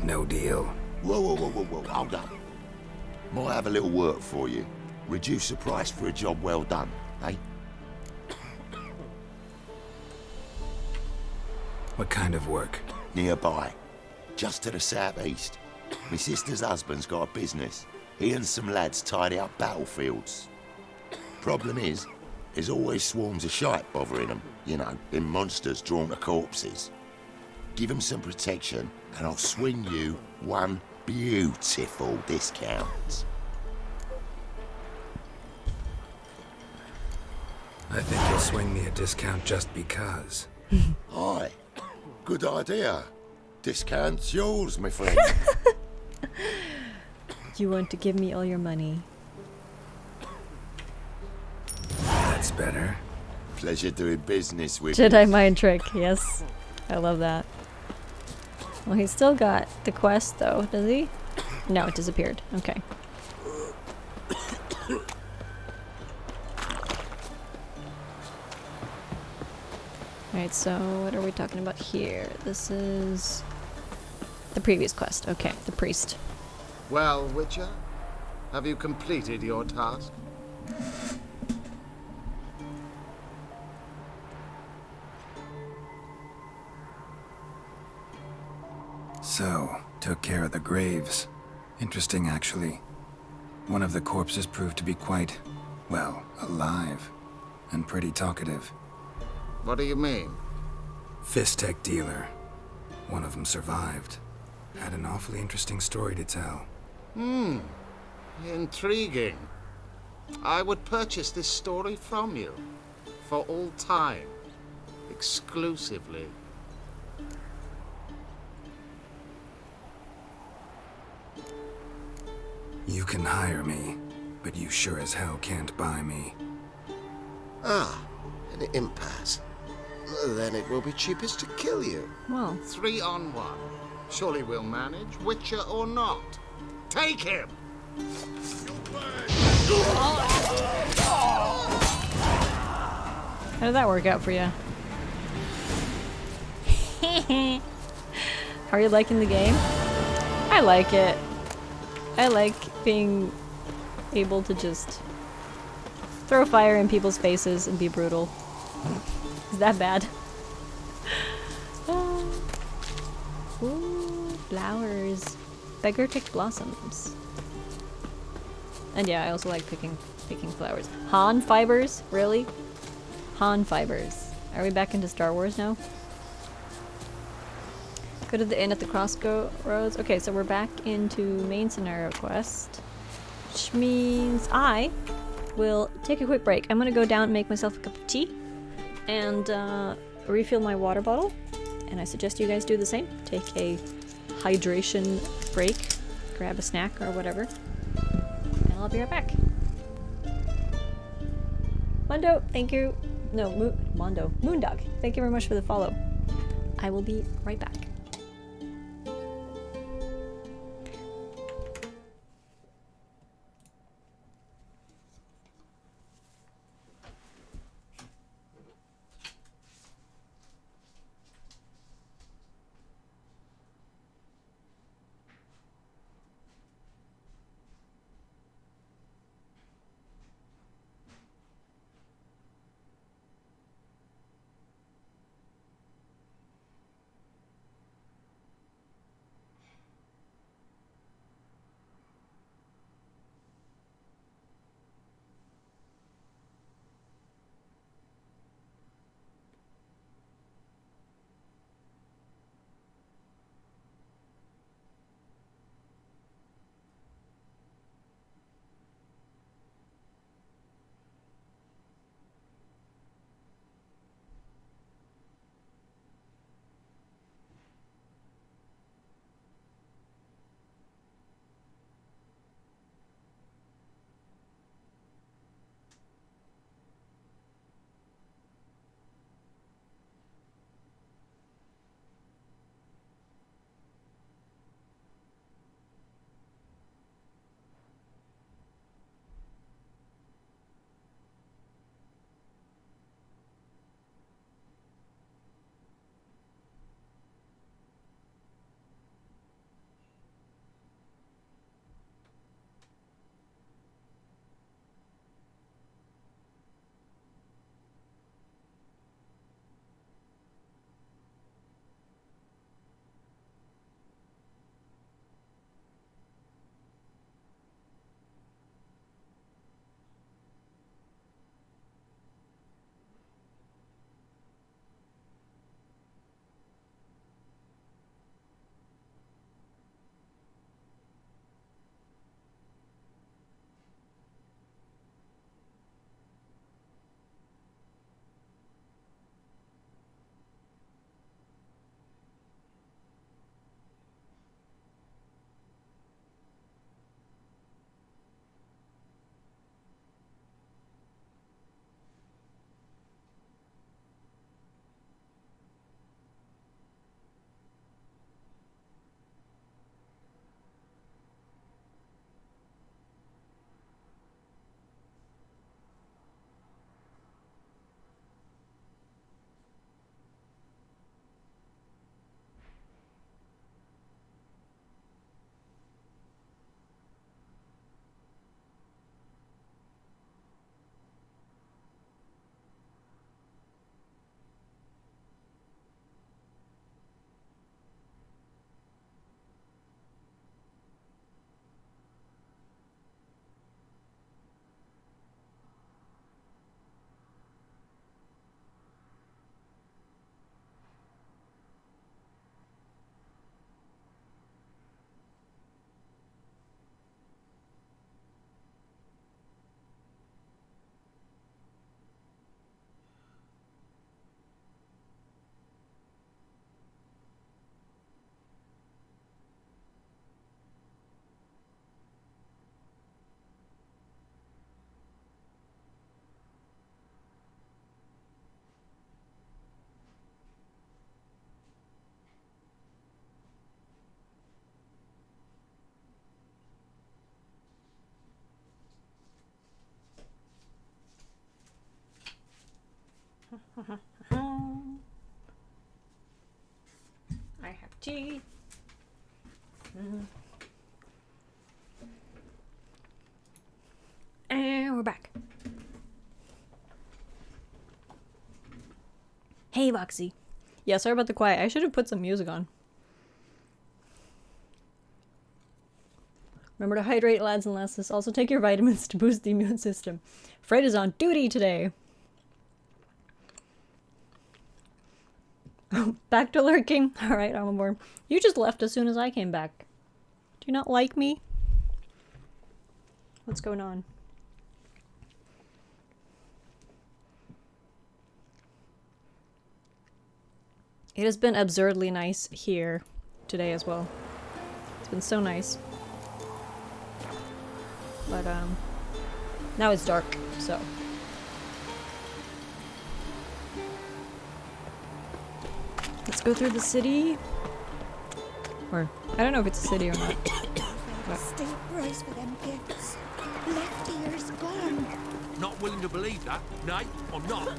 No deal. Whoa, hold up. Might have a little work for you. Reduce the price for a job well done, eh? What kind of work? Nearby. Just to the southeast. My sister's husband's got a business. He and some lads tidy up battlefields. Problem is, there's always swarms of shite bothering them. You know, them monsters drawn to corpses. Give them some protection, and I'll swing you one beautiful discount. I think you'll swing me a discount just because. Aye. Good idea. Discount's yours, my friend. You want to give me all your money? That's better. Pleasure doing business with you. Jedi mind trick, yes. I love that. Well, he's still got the quest, though, does he? No, it disappeared. Okay. Alright, so what are we talking about here? This is the previous quest. Okay, the priest. Well, Witcher, have you completed your task? So, took care of the graves. Interesting, actually. One of the corpses proved to be quite, well, alive. And pretty talkative. What do you mean? Fistech dealer. One of them survived. Had an awfully interesting story to tell. Intriguing. I would purchase this story from you. For all time. Exclusively. You can hire me, but you sure as hell can't buy me. Ah, an impasse. Then it will be cheapest to kill you. Well, 3 on 1. Surely we'll manage, Witcher or not. Take him! how did that work out for you? Are you liking the game? I like it. I like being able to just throw fire in people's faces and be brutal. Is that bad? Ooh, flowers. Beggartic blossoms. And yeah, I also like picking flowers. Han fibers? Really? Han fibers. Are we back into Star Wars now? Go to the inn at the crossroads. Okay, so we're back into main scenario quest. Which means I will take a quick break. I'm gonna go down and make myself a cup of tea. And refill my water bottle. And I suggest you guys do the same. Take a hydration break. Grab a snack or whatever. And I'll be right back. Mondo, thank you. No, Mondo. Moondog, thank you very much for the follow. I will be right back. I have tea. Hey, Voxy. Yeah, sorry about the quiet. I should have put some music on. Remember to hydrate, lads and lasses. Also take your vitamins to boost the immune system. Fred is on duty today. Back to lurking. Alright, I'm on board. You just left as soon as I came back. Do you not like me? What's going on? It has been absurdly nice here today as well. It's been so nice. But, now it's dark, so. Let's go through the city. Or, I don't know if it's a city or not. Steep price for them gifts. Left ear's gone. Not willing to believe that? Nay, I'm not.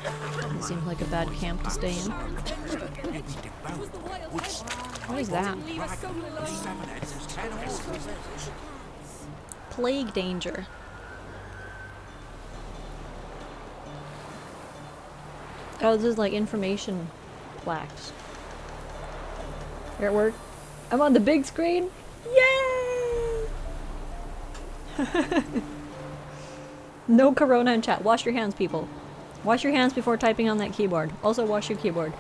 It seems like a bad camp to stay in. What is that? Plague danger. Oh, this is like information plaques. You're at work? I'm on the big screen? Yay! No corona in chat. Wash your hands, people. Wash your hands before typing on that keyboard. Also wash your keyboard.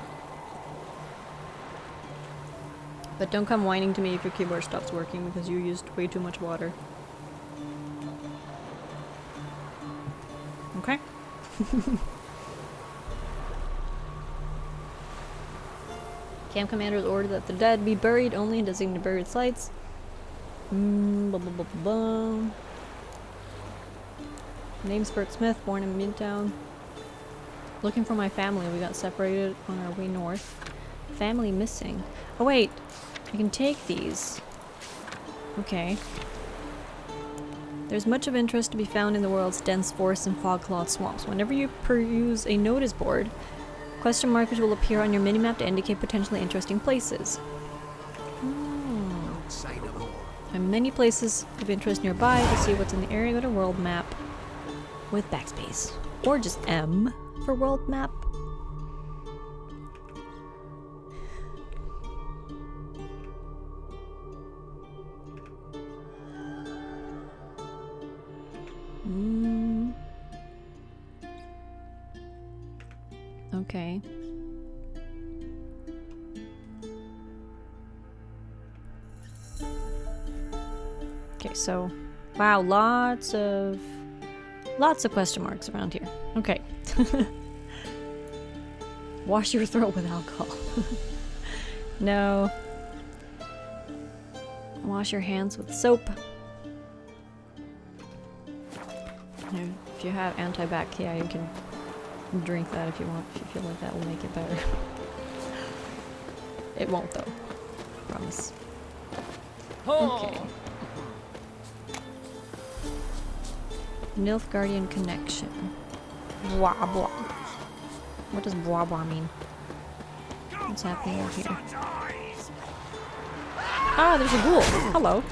But don't come whining to me if your keyboard stops working because you used way too much water. Okay? Camp commanders ordered that the dead be buried only in designated buried sites. Blah, blah, blah, blah. Name's Bert Smith, born in Midtown. Looking for my family. We got separated on our way north. Family missing. Oh wait, I can take these. Okay. There's much of interest to be found in the world's dense forests and fog-clawed swamps. Whenever you peruse a notice board, question markers will appear on your minimap to indicate potentially interesting places. And many places of interest nearby. To see what's in the area, go to world map with backspace. Or just M for world map. Okay. Okay, so wow, lots of question marks around here. Okay. Wash your throat with alcohol. No. Wash your hands with soap. If you have anti-bac, yeah, you can drink that if you want, if you feel like that will make it better. It won't though. Promise. Okay. Nilfgaardian connection. Blah blah. What does blah blah mean? What's happening over here? Ah, there's a ghoul. Hello.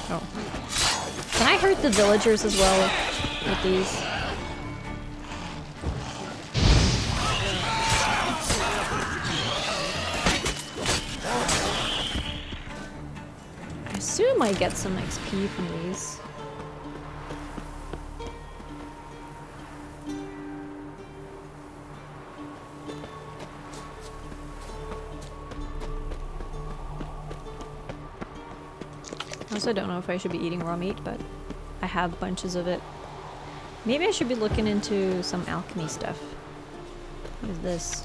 Oh. Can I hurt the villagers as well with these? I assume I get some XP from these. I also don't know if I should be eating raw meat, but I have bunches of it. Maybe I should be looking into some alchemy stuff. What is this?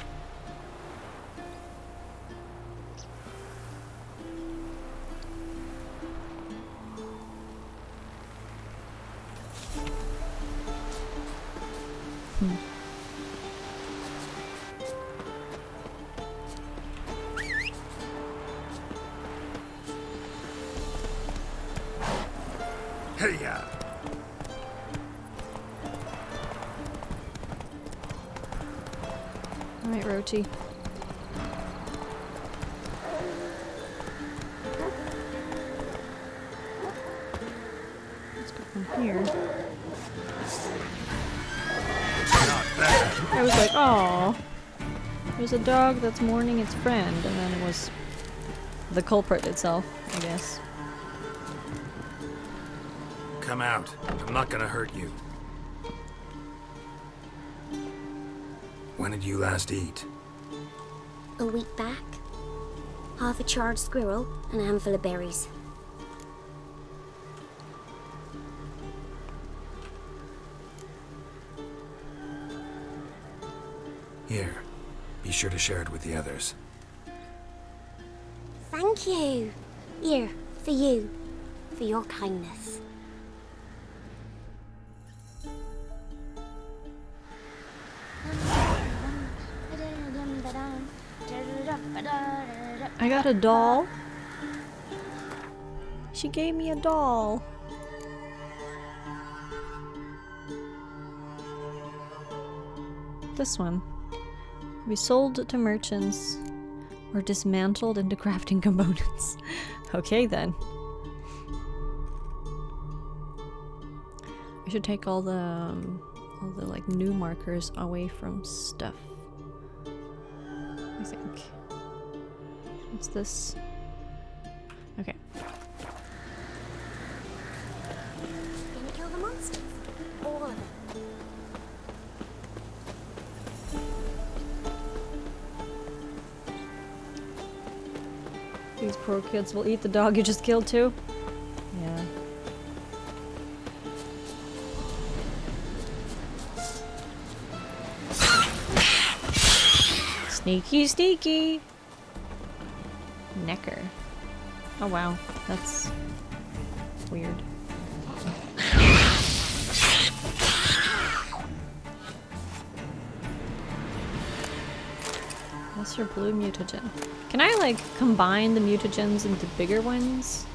Hey-ya! Alright, Rochi. Let's go from here. I was like, oh, there's a dog that's mourning its friend, and then it was the culprit itself, I guess. Come out. I'm not gonna hurt you. When did you last eat? A week back. Half a charred squirrel and a handful of berries. Here. Be sure to share it with the others. Thank you. Here, for you. For your kindness. I got a doll. She gave me a doll. This one. We sold to merchants or dismantled into crafting components. Okay then. I should take all the like new markers away from stuff. I think. What's this? Okay. Gonna kill the monsters. All of them. These poor kids will eat the dog you just killed too? Yeah. Sneaky, sneaky! Necker. Oh wow, that's weird. What's your blue mutagen? Can I like combine the mutagens into bigger ones?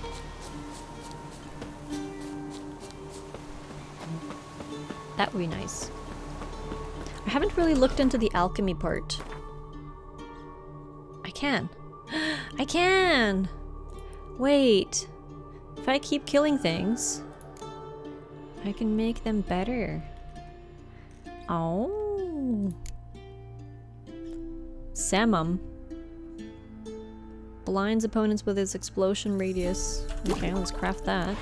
That would be nice. I haven't really looked into the alchemy part. I can. I can! Wait. If I keep killing things, I can make them better. Oh. Samum. Blinds opponents with its explosion radius. Okay, let's craft that.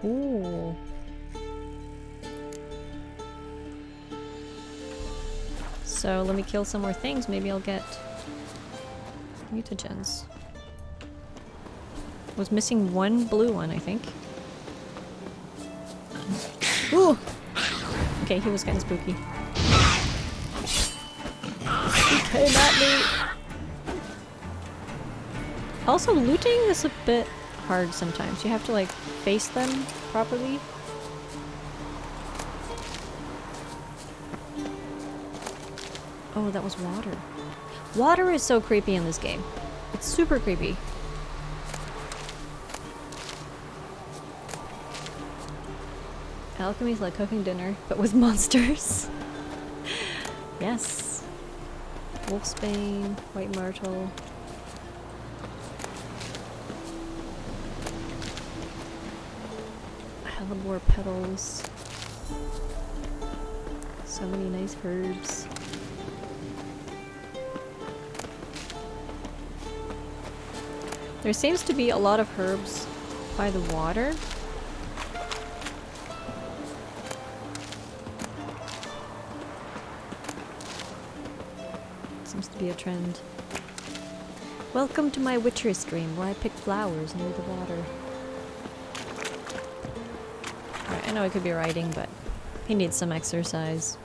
Cool. So let me kill some more things, maybe I'll get mutagens. Was missing one blue one, I think. Ooh! Okay, he was kind of spooky. He came at me! Also, looting is a bit hard sometimes. You have to like face them properly. Oh, that was water. Water is so creepy in this game. It's super creepy. Alchemy is like cooking dinner, but with monsters. Yes. Wolfsbane, White Myrtle. Hellebore petals. So many nice herbs. There seems to be a lot of herbs by the water. Seems to be a trend. Welcome to my witchery stream where I pick flowers near the water. Alright, I know I could be writing, but he needs some exercise.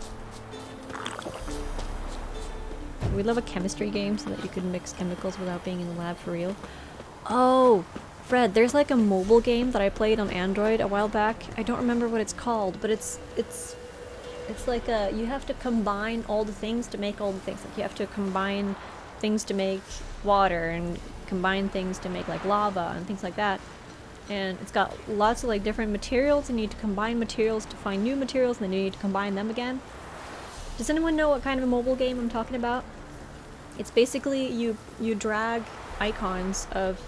We love a chemistry game so that you can mix chemicals without being in the lab for real. Oh, Fred, there's like a mobile game that I played on Android a while back. I don't remember what it's called, but it's like a, you have to combine all the things to make all the things. Like you have to combine things to make water and combine things to make like lava and things like that. And it's got lots of like different materials, and you need to combine materials to find new materials, and then you need to combine them again. Does anyone know what kind of a mobile game I'm talking about? It's basically you drag icons of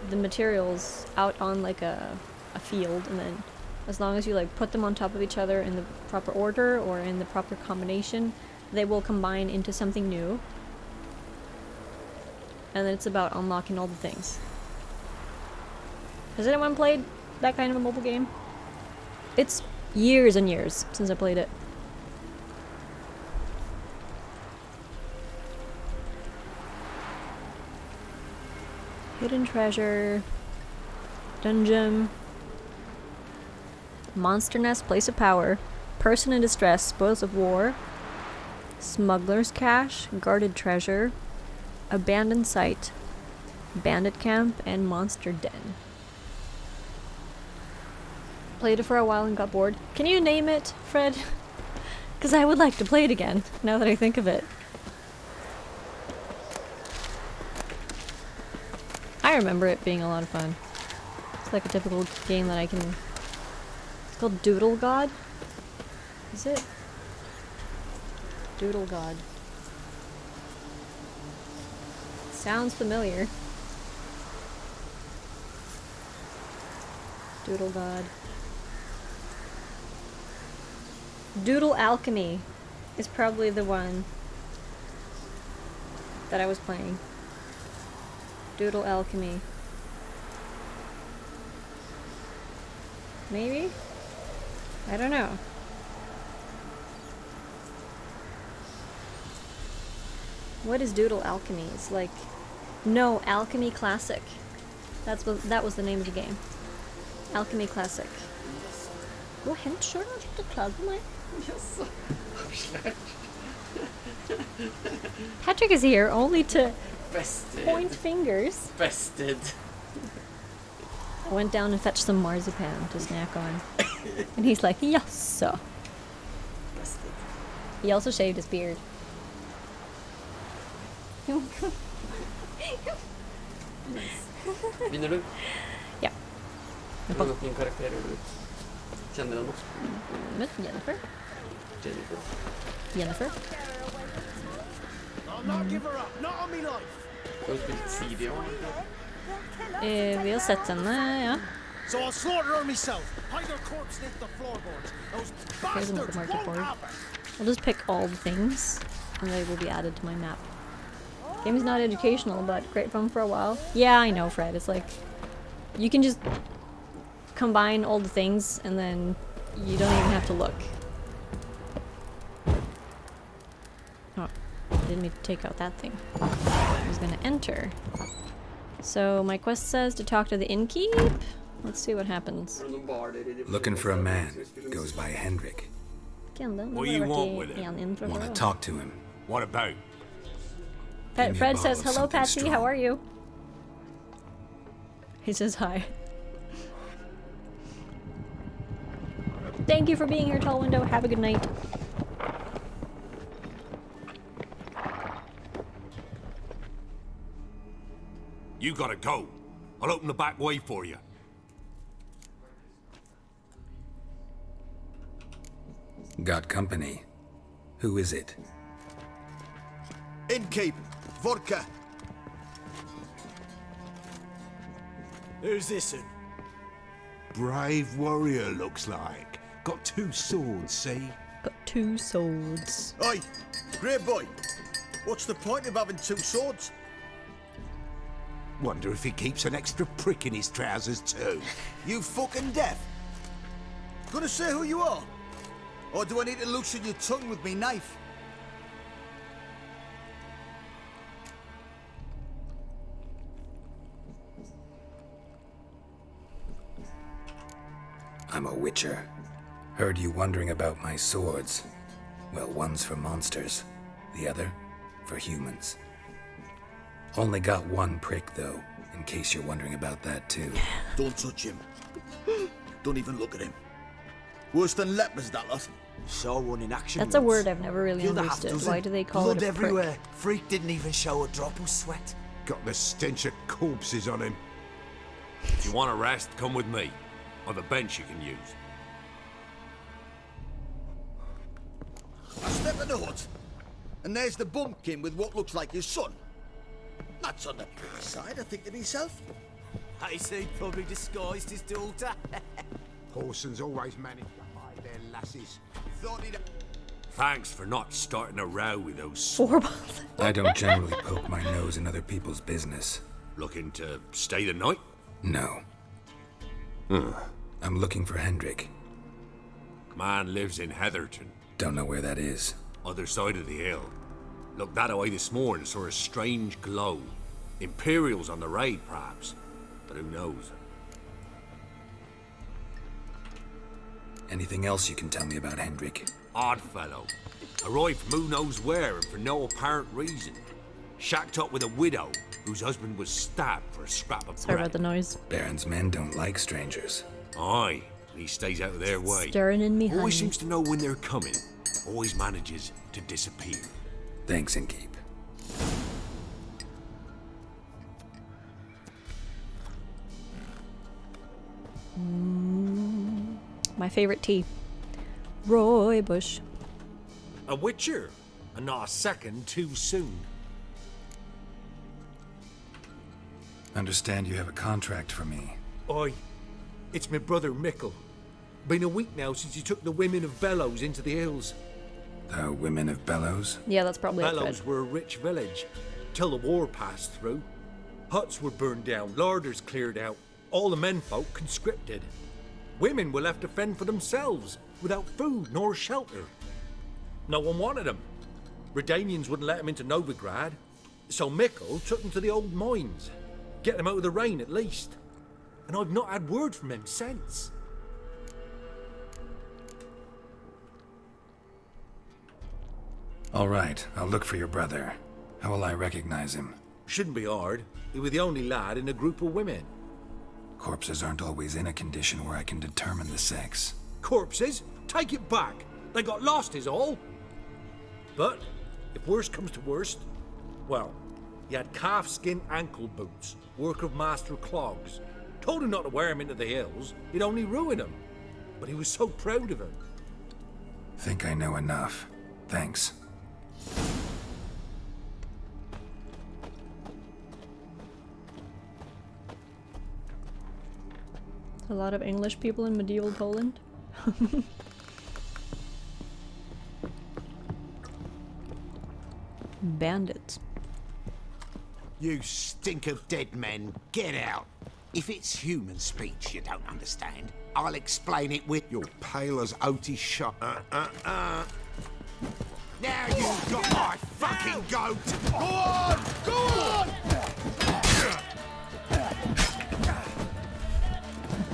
the materials out on like a field, and then as long as you like put them on top of each other in the proper order or in the proper combination, they will combine into something new. And then it's about unlocking all the things. Has anyone played that kind of a mobile game? It's years and years since I played it. Hidden treasure. Dungeon. Monster nest, place of power. Person in distress, spoils of war. Smuggler's cache, guarded treasure. Abandoned site. Bandit camp, and monster den. Played it for a while and got bored. Can you name it, Fred? Because I would like to play it again, now that I think of it. I remember it being a lot of fun. It's like a typical game that I can... It's called Doodle God? Is it? Doodle God. Sounds familiar. Doodle God. Doodle Alchemy is probably the one that I was playing. Doodle Alchemy. Maybe? I don't know. What is Doodle Alchemy? It's like... No, Alchemy Classic. That was the name of the game. Alchemy Classic. Gå och hämta kläderna. Patrick is here only to point fingers. Bested. I went down and fetched some marzipan to snack on. And he's like, jaså. He also shaved his beard. Vinner du? Ja. Hur många din karaktär är du? Känner du någon? Jennifer. Jennifer. Jennifer. Du har spelat Sidia. Vi har sett henne, ja. So I'll slaughter her myself. Hide her corpse into the floorboards. Those Here's another bastards market won't board. have her. I'll just pick all the things, and they will be added to my map. Game is not educational, but great fun for a while. Yeah, I know, Fred. It's like, you can just combine all the things, and then you don't even have to look. Oh, I didn't mean to take out that thing. I was gonna enter. So my quest says to talk to the innkeep. Let's see what happens. Looking for a man. Goes by Hendrik. What do you want with him? Want to talk to him. What about? Give me a Fred bottle says, of hello, something Patsy, strong." how are you? He says hi. Thank you for being here, Tall Window. Have a good night. You gotta go. I'll open the back way for you. Got company. Who is it? Innkeep. Vodka. Who's this in? Brave warrior, looks like. Got 2 swords, see? Got 2 swords. Oi, grey boy. What's the point of having 2 swords? Wonder if he keeps an extra prick in his trousers too. You fucking deaf? Gonna say who you are? Or do I need to loosen your tongue with me knife? I'm a witcher. Heard you wondering about my swords. Well, one's for monsters, the other for humans. Only got 1 prick, though, in case you're wondering about that, too. Don't touch him. Don't even look at him. Worse than lepers, that lot. Saw one in action. That's a once. word I've never really Killed a understood. half-dozen. Why do they call Blood it a prick? everywhere. Freak didn't even show a drop of sweat. Got the stench of corpses on him. If you want a rest, come with me. Or the bench you can use. I step in the hut, and there's the bumpkin with what looks like his son. That's on the pretty side, I think to myself. I say probably disguised his daughter. Horson's always managed to hide their lasses. Thought he'd... Thanks for not starting a row with those... I don't generally poke my nose in other people's business. Looking to stay the night? No. I'm looking for Hendrik. Man lives in Heatherton. Don't know where that is. Other side of the hill. Looked that away this morning, saw a strange glow. Imperials on the raid, perhaps. But who knows? Anything else you can tell me about Hendrik? Odd fellow. Arrived from who knows where and for no apparent reason. Shacked up with a widow whose husband was stabbed for a scrap of Sorry bread. about the noise. Baron's men don't like strangers. Aye, he stays out of their way. Stirring in me honey. Always seems to know when they're coming. Always manages to disappear. Thanks, Inkeep. My favorite tea. Roy Bush. A witcher, and not a second too soon. Understand you have a contract for me. Oi, it's my brother Mickle. Been a week now since he took the women of Bellows into the hills. The women of Bellows? Yeah, that's probably a Bellows thread. were a rich village, till the war passed through. Huts were burned down, larders cleared out, all the menfolk conscripted. Women were left to fend for themselves, without food nor shelter. No one wanted them. Redanians wouldn't let them into Novigrad, so Mickle took them to the old mines. Get them out of the rain, at least. And I've not had word from him since. All right, I'll look for your brother. How will I recognize him? Shouldn't be hard. He was the only lad in a group of women. Corpses aren't always in a condition where I can determine the sex. Corpses? Take it back. They got lost is all. But, if worst comes to worst, well, he had calfskin ankle boots, work of Master Clogs. Told him not to wear him into the hills, he'd only ruin him. But he was so proud of him. Think I know enough. Thanks. A lot of English people in medieval Poland. Bandits. You stink of dead men, get out. If it's human speech you don't understand, I'll explain it with... You're pale as Otis shot. Now you've got my fucking goat! Go on! Go on!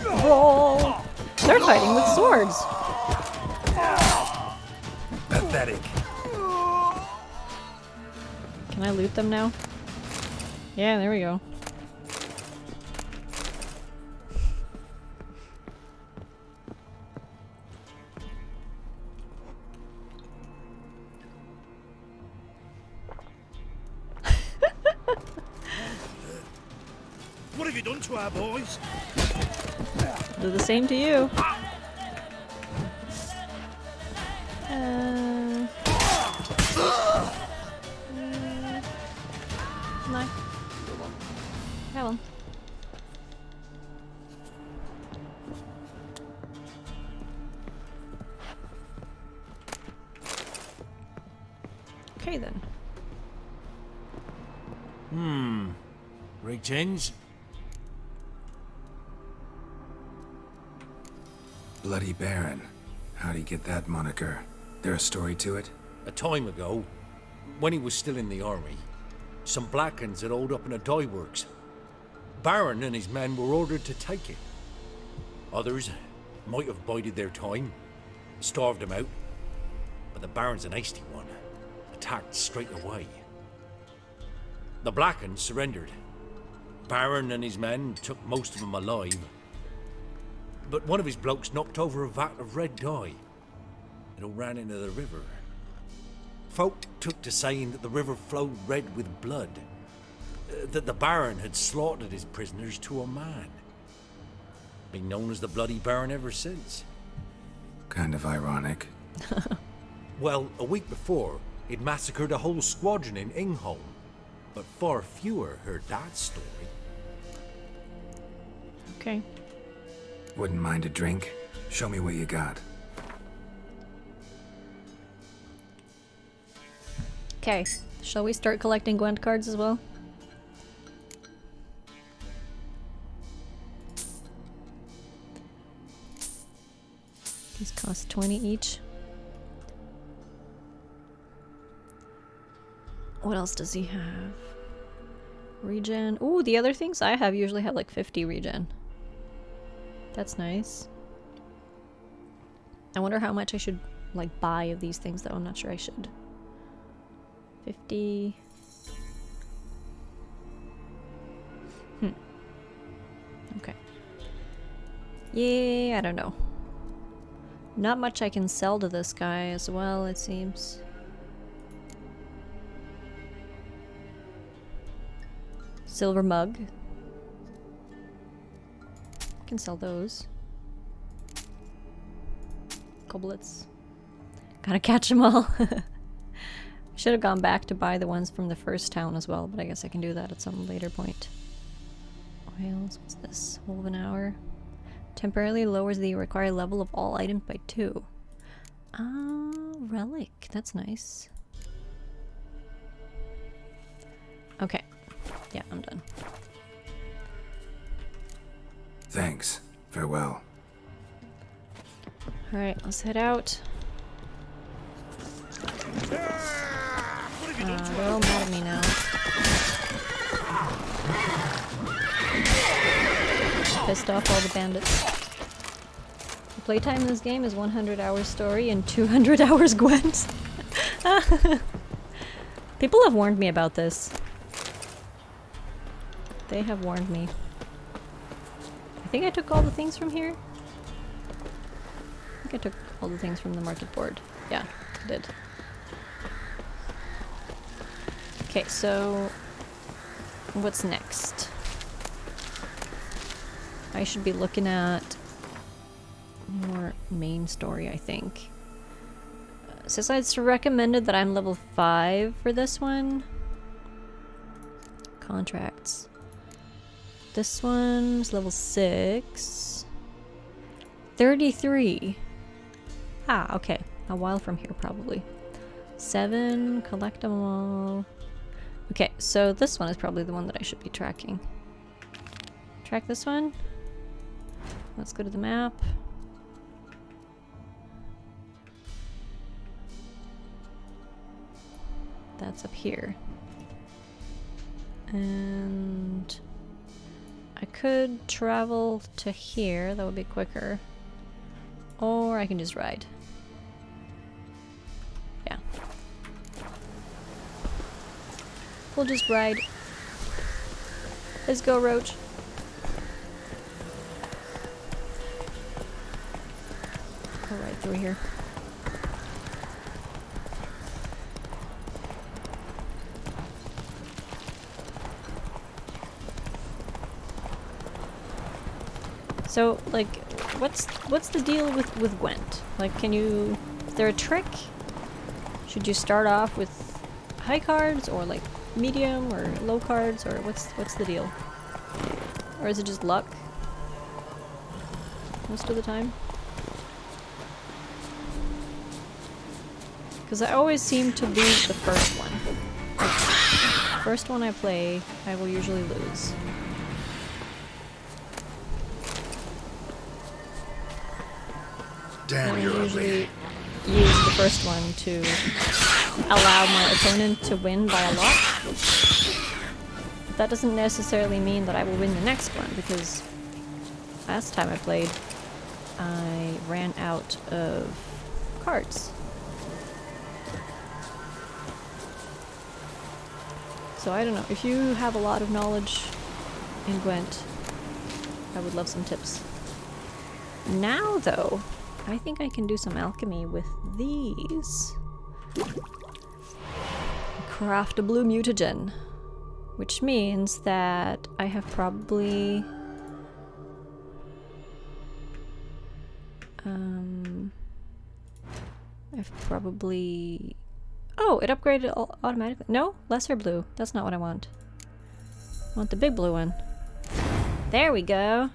Roll! They're fighting with swords. Pathetic. Can I loot them now? Yeah, there we go. What have you done to our boys? Do the same to you. No. Have one. Okay then. Greetings. Bloody Baron. How'd he get that moniker? There a story to it? A time ago, when he was still in the army, some Blackens had holed up in a dye works. Baron and his men were ordered to take it. Others might have bided their time, starved him out, but the Baron's an hasty one, attacked straight away. The Blackens surrendered. Baron and his men took most of them alive, but one of his blokes knocked over a vat of red dye. It all ran into the river. Folk took to saying that the river flowed red with blood, that the Baron had slaughtered his prisoners to a man. Been known as the Bloody Baron ever since. Kind of ironic. Well, a week before, he'd massacred a whole squadron in Ingholm, but far fewer heard that story. Okay. Wouldn't mind a drink? Show me what you got. Okay. Shall we start collecting Gwent cards as well? These cost 20 each. What else does he have? Regen. Ooh, the other things I have usually have like 50 regen. That's nice. I wonder how much I should like buy of these things though. I'm not sure I should. 50. Okay. Yeah, I don't know. Not much I can sell to this guy as well, it seems. Silver mug. Can sell those. Goblets. Gotta catch them all. Should have gone back to buy the ones from the first town as well, but I guess I can do that at some later point. Oils, what's this? Woven hour. Temporarily lowers the required level of all items by 2. Ah, relic. That's nice. Okay. Yeah, I'm done. Thanks. Farewell. Alright, let's head out. They're all mad at me now. Pissed off all the bandits. The playtime in this game is 100 hours story and 200 hours Gwent. People have warned me about this. They have warned me. I think I took all the things from here. I think I took all the things from the market board. Yeah, I did. Okay, so what's next? I should be looking at more main story, I think. Says it's recommended that I'm level 5 for this one. Contracts. This one's level 6. 33. Ah, okay. A while from here, probably. 7. Collect them all. Okay, so this one is probably the one that I should be tracking. Track this one. Let's go to the map. That's up here. And I could travel to here, that would be quicker. Or I can just ride. Yeah. We'll just ride. Let's go, Roach. Go right through here. So, like, what's the deal with Gwent? Like, is there a trick? Should you start off with high cards, or like medium, or low cards, or what's the deal? Or is it just luck? Most of the time? Because I always seem to lose the first one. Like, the first one I play, I will usually lose. Damn, you're usually use the first one to allow my opponent to win by a lot. But that doesn't necessarily mean that I will win the next one, because last time I played, I ran out of cards. So I don't know, if you have a lot of knowledge in Gwent, I would love some tips. Now though, I think I can do some alchemy with these. Craft a blue mutagen, which means that I have probably oh, it upgraded automatically. No, lesser blue. That's not what I want. I want the big blue one. There we go.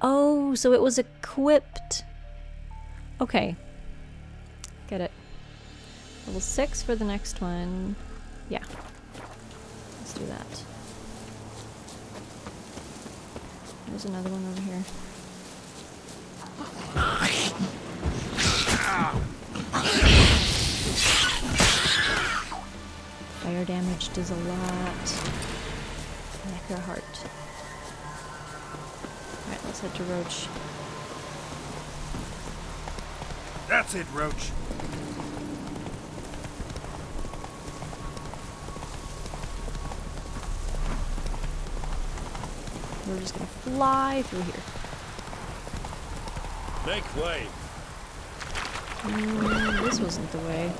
Oh, so it was equipped. Okay. Get it. Level 6 for the next one. Yeah. Let's do that. There's another one over here. Fire damage does a lot. Necro heart. Alright, let's head to Roach. That's it, Roach. We're just gonna fly through here. Make way. This wasn't the way.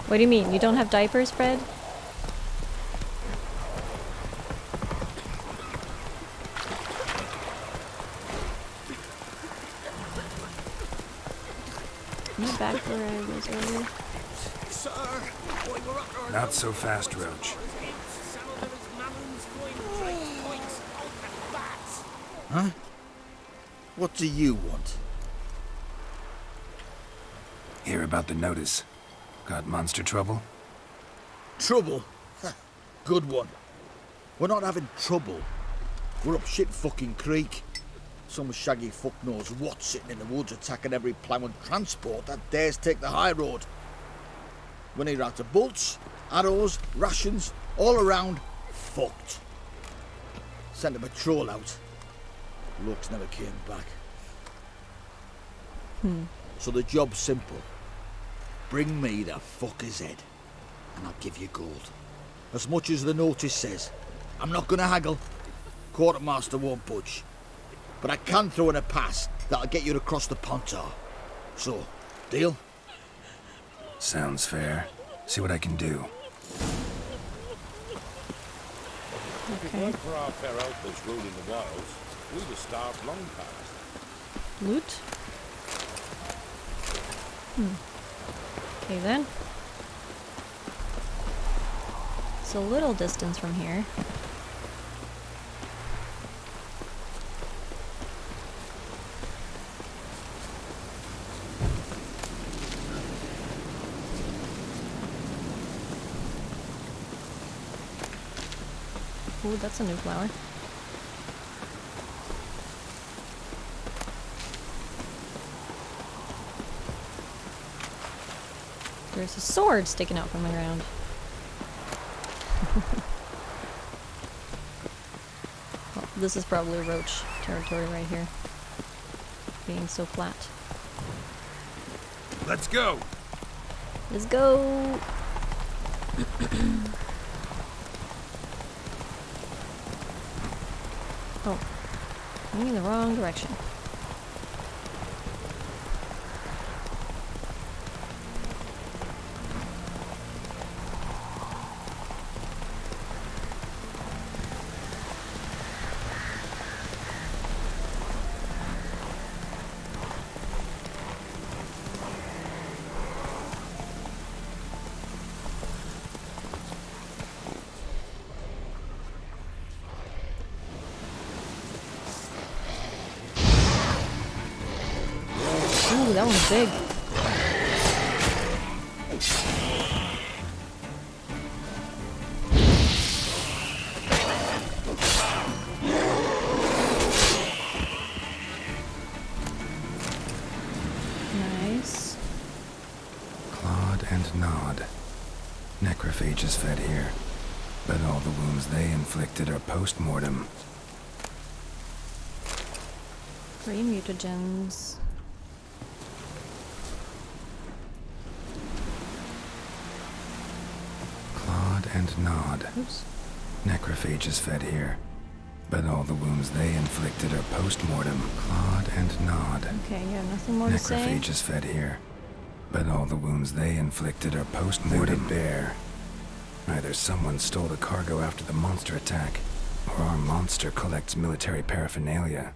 What do you mean? You don't have diapers, Fred? Am I back where I was earlier? Not so fast, Roach. Huh? What do you want? Hear about the notice. Got monster trouble? Trouble? Good one. We're not having trouble. We're up shit fucking creek. Some shaggy fuck knows what sitting in the woods attacking every plough and transport that dares take the high road. When they're out of bolts, arrows, rations, all around, fucked. Sent a patrol out. Looks never came back. So the job's simple. Bring me the fucker's head, and I'll give you gold. As much as the notice says. I'm not gonna haggle. Quartermaster won't budge. But I can throw in a pass that'll get you across the Pontar. So, deal? Sounds fair. See what I can do. If it weren't for our fair outpost ruling the wilds, we'd have starved long past. Loot? Okay then. It's a little distance from here. Ooh, that's a new flower. There's a sword sticking out from the ground. Well, this is probably Roach territory right here. Being so flat. Let's go. Let's go. Oh, going in the wrong direction. Ooh, that one's big. Nice. Clawed and gnawed. Necrophages fed here, but all the wounds they inflicted are post-mortem. 3 mutagens. Clawed and gnawed. Oops. Necrophages fed here, but all the wounds they inflicted are post-mortem. Clawed and gnawed. Okay, yeah, nothing more to say. Necrophages fed here, but all the wounds they inflicted are post-mortem. Bear. I Either someone stole the cargo after the monster attack, or our monster collects military paraphernalia.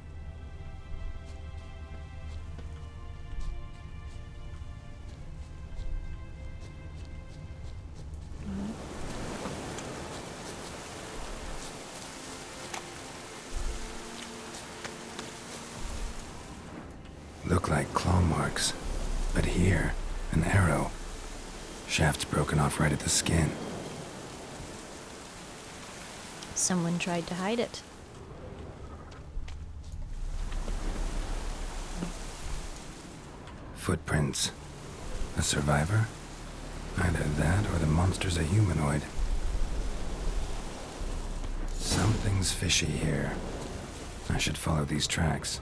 Look like claw marks, but here, an arrow. Shaft's broken off right at the skin. Someone tried to hide it. Footprints. A survivor? Either that or the monster's a humanoid. Something's fishy here. I should follow these tracks.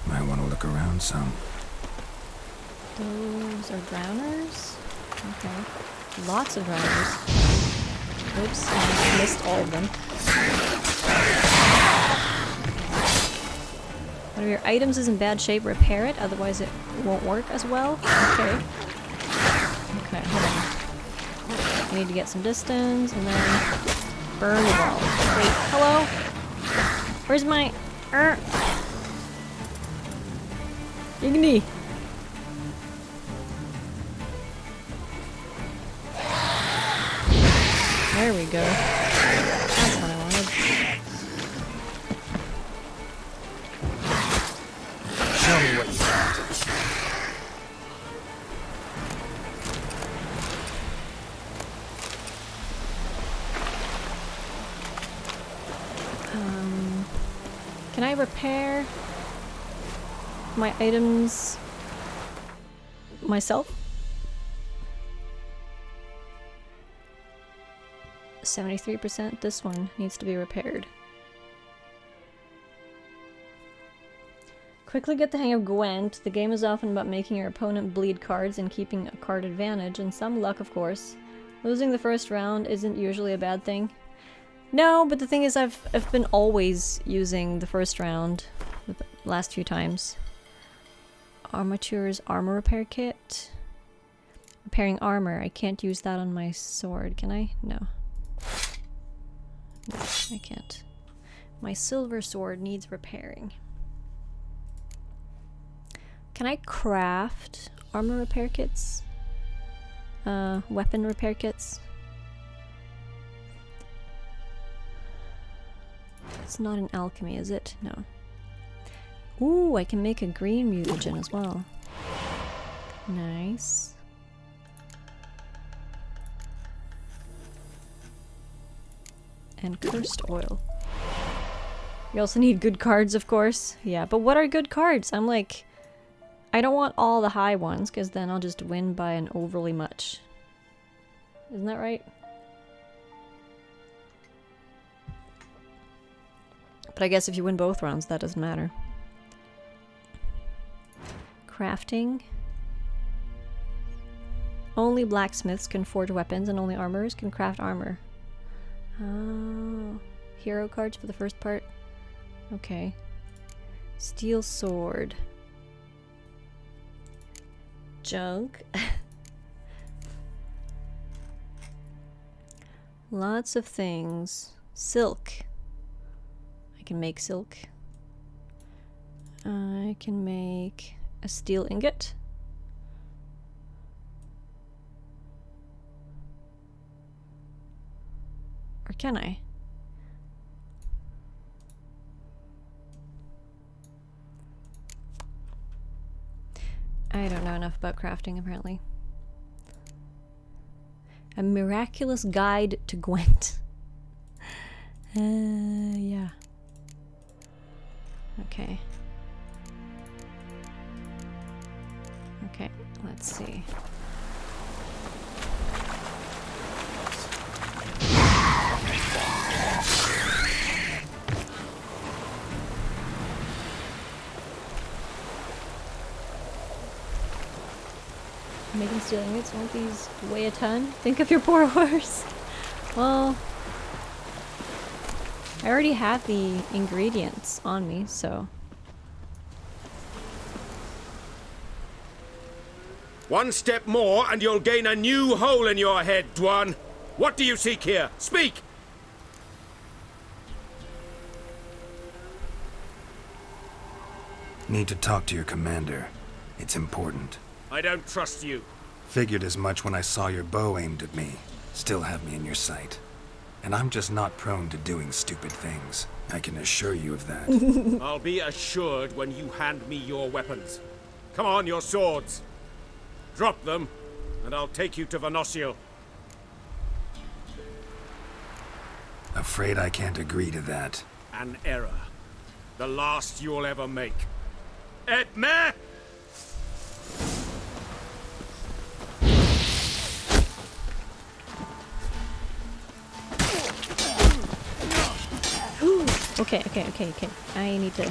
Might want to look around some. Those are drowners? Okay. Lots of drowners. Oops, I missed all of them. One of your items is in bad shape, repair it, otherwise it won't work as well. Okay. Okay, hold on. I need to get some distance, and then burn the wall. Wait, hello? Where's my... Igni! There we go. That's what I wanted. Show me what you got. Can I repair my items myself? 73%. This one needs to be repaired. Quickly get the hang of Gwent. The game is often about making your opponent bleed cards and keeping a card advantage, and some luck, of course. Losing the first round isn't usually a bad thing. No, but the thing is I've been always using the first round the last few times. Armature's armor repair kit. Repairing armor. I can't use that on my sword, can I? No. No, I can't. My silver sword needs repairing. Can I craft armor repair kits? Weapon repair kits? It's not an alchemy, is it? No. Ooh, I can make a green mutagen as well. Nice. And cursed oil. You also need good cards, of course. Yeah, but what are good cards? I'm like... I don't want all the high ones, because then I'll just win by an overly much. Isn't that right? But I guess if you win both rounds, that doesn't matter. Crafting. Only blacksmiths can forge weapons, and only armorers can craft armor. Oh. Hero cards for the first part? Okay. Steel sword. Junk. Lots of things. Silk. I can make silk. I can make a steel ingot. Or can I? I don't know enough about crafting, apparently. A miraculous guide to Gwent. Yeah. Okay. Okay, let's see. Making stealing it, so won't these weigh a ton? Think of your poor horse. Well, I already have the ingredients on me, so... One step more and you'll gain a new hole in your head, Dwan. What do you seek here? Speak! Need to talk to your commander. It's important. I don't trust you. Figured as much when I saw your bow aimed at me. Still have me in your sight. And I'm just not prone to doing stupid things. I can assure you of that. I'll be assured when you hand me your weapons. Come on, your swords. Drop them, and I'll take you to Venosio. Afraid I can't agree to that. An error. The last you'll ever make. Edme! Okay. I need to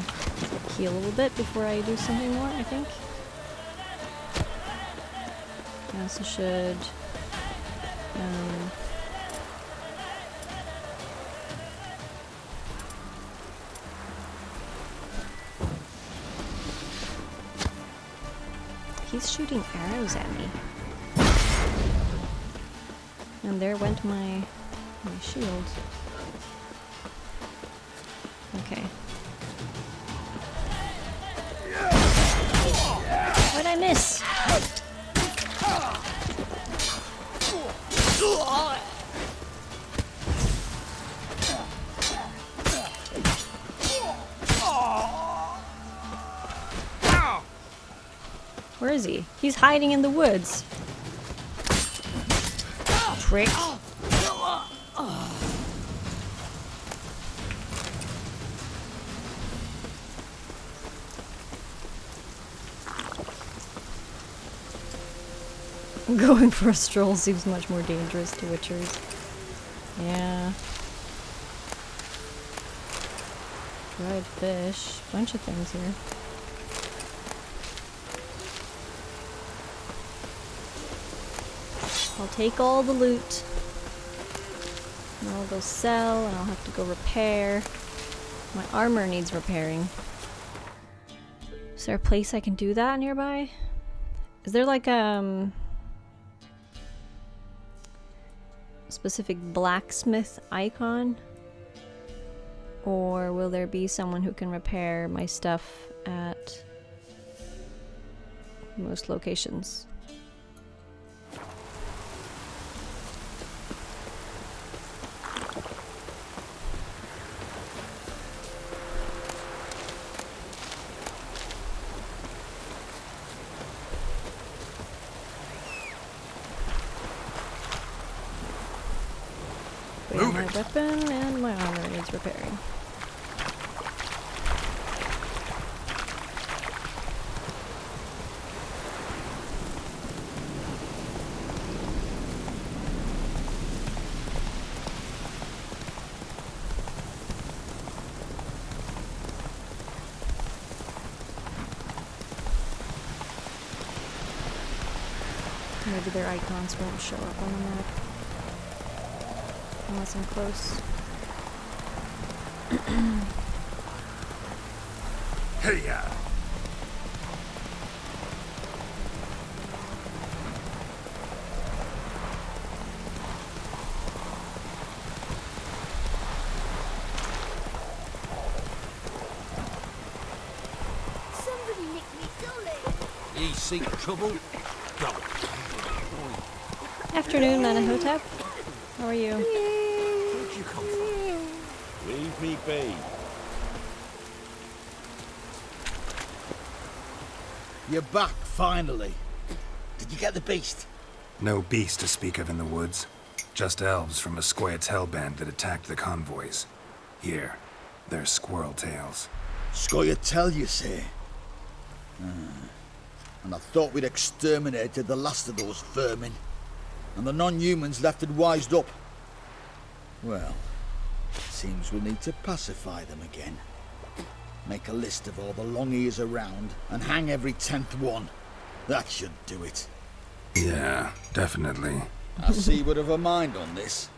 heal a little bit before I do something more, I think. I also should... He's shooting arrows at me. And there went my shield. Okay. What'd I miss? Where is he? He's hiding in the woods. Prick. Going for a stroll seems much more dangerous to witchers. Yeah. Dried fish. Bunch of things here. I'll take all the loot. And I'll go sell, and I'll have to go repair. My armor needs repairing. Is there a place I can do that nearby? Is there like specific blacksmith icon? Or will there be someone who can repair my stuff at most locations? My weapon and my armor needs repairing. Maybe their icons won't show up on the map. Unless I'm close. Hey-ya! Somebody nicked me dolly. Ye seek trouble? Go. Afternoon, Manahotep. How are you? Where'd you come from? Leave me be. You're back, finally. Did you get the beast? No beast to speak of in the woods. Just elves from a Scoia'tael band that attacked the convoys. Here, they're squirrel tails. Scoia'tael, you say? And I thought we'd exterminated the last of those vermin. And the non-humans left and wised up. Well, seems we'll need to pacify them again. Make a list of all the long ears around and hang every 10th one. That should do it. Yeah, definitely. I see you would have a mind on this.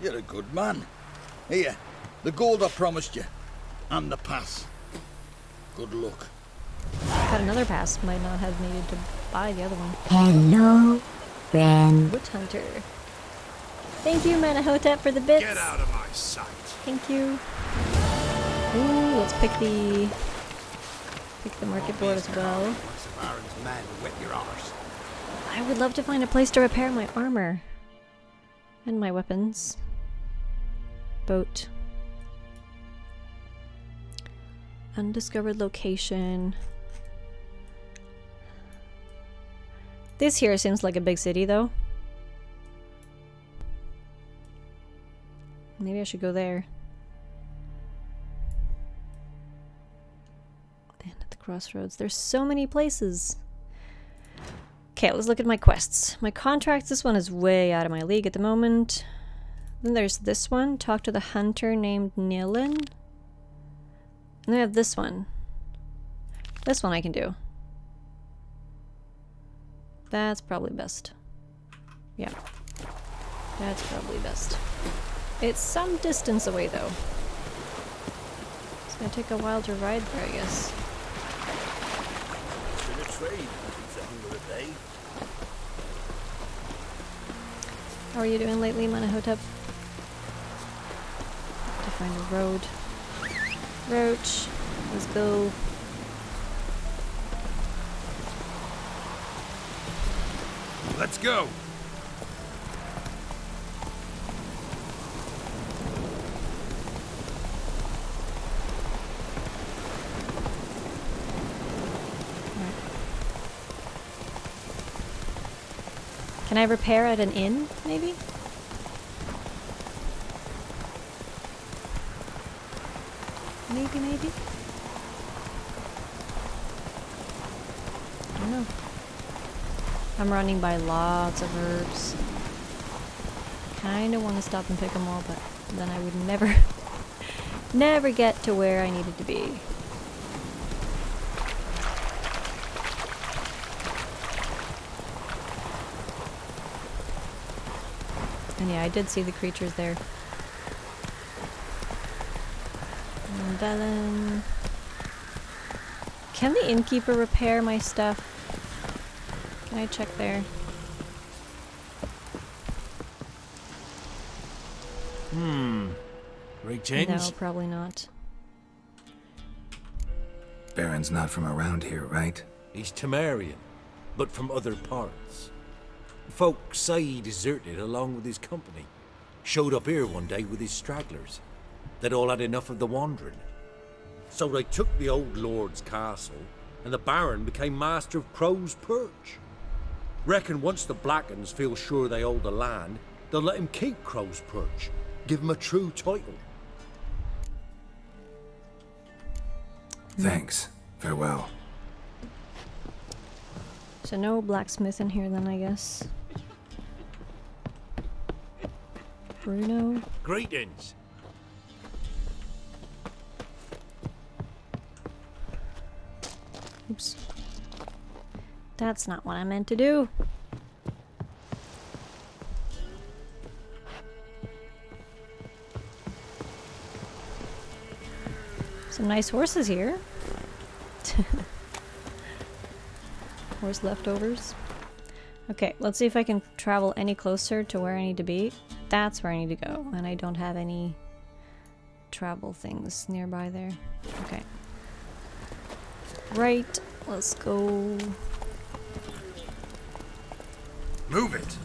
You're a good man. Here, the gold I promised you. And the pass. Good luck. Got another pass. Might not have needed to buy the other one. Hello, friend. Witch Hunter. Thank you, Manahotep, for the bits. Get out of my sight. Thank you. Ooh, let's pick the market board as well. I would love to find a place to repair my armor and my weapons. Boat. Undiscovered location. This here seems like a big city, though. Maybe I should go there. And at the crossroads. There's so many places. Okay, let's look at my quests. My contracts, this one is way out of my league at the moment. Then there's this one. Talk to the hunter named Nilin. And then I have this one. This one I can do. That's probably best. Yeah. That's probably best. It's some distance away, though. It's gonna take a while to ride there, I guess. Been a trade, keeps the hunger at bay. How are you doing lately, Manahotep? To find a road. Roach. Let's go. Let's go. Can I repair at an inn, maybe? Maybe? I don't know. I'm running by lots of herbs. Kinda want to stop and pick them all, but then I would never get to where I needed to be. And yeah, I did see the creatures there. Velen. Can the innkeeper repair my stuff? Can I check there? Great ends? No, probably not. Baron's not from around here, right? He's Temerian, but from other parts. Folk say he deserted along with his company. Showed up here one day with his stragglers. They'd all had enough of the wandering. So they took the old lord's castle, and the Baron became master of Crow's Perch. Reckon once the Blackens feel sure they hold the land, they'll let him keep Crow's Perch, give him a true title. Thanks. Farewell. So no blacksmith in here then, I guess. Bruno. Greetings. Oops. That's not what I meant to do. Some nice horses here. Horse leftovers. Okay, let's see if I can travel any closer to where I need to be. That's where I need to go, and I don't have any travel things nearby there. Okay. Right, let's go. Move it.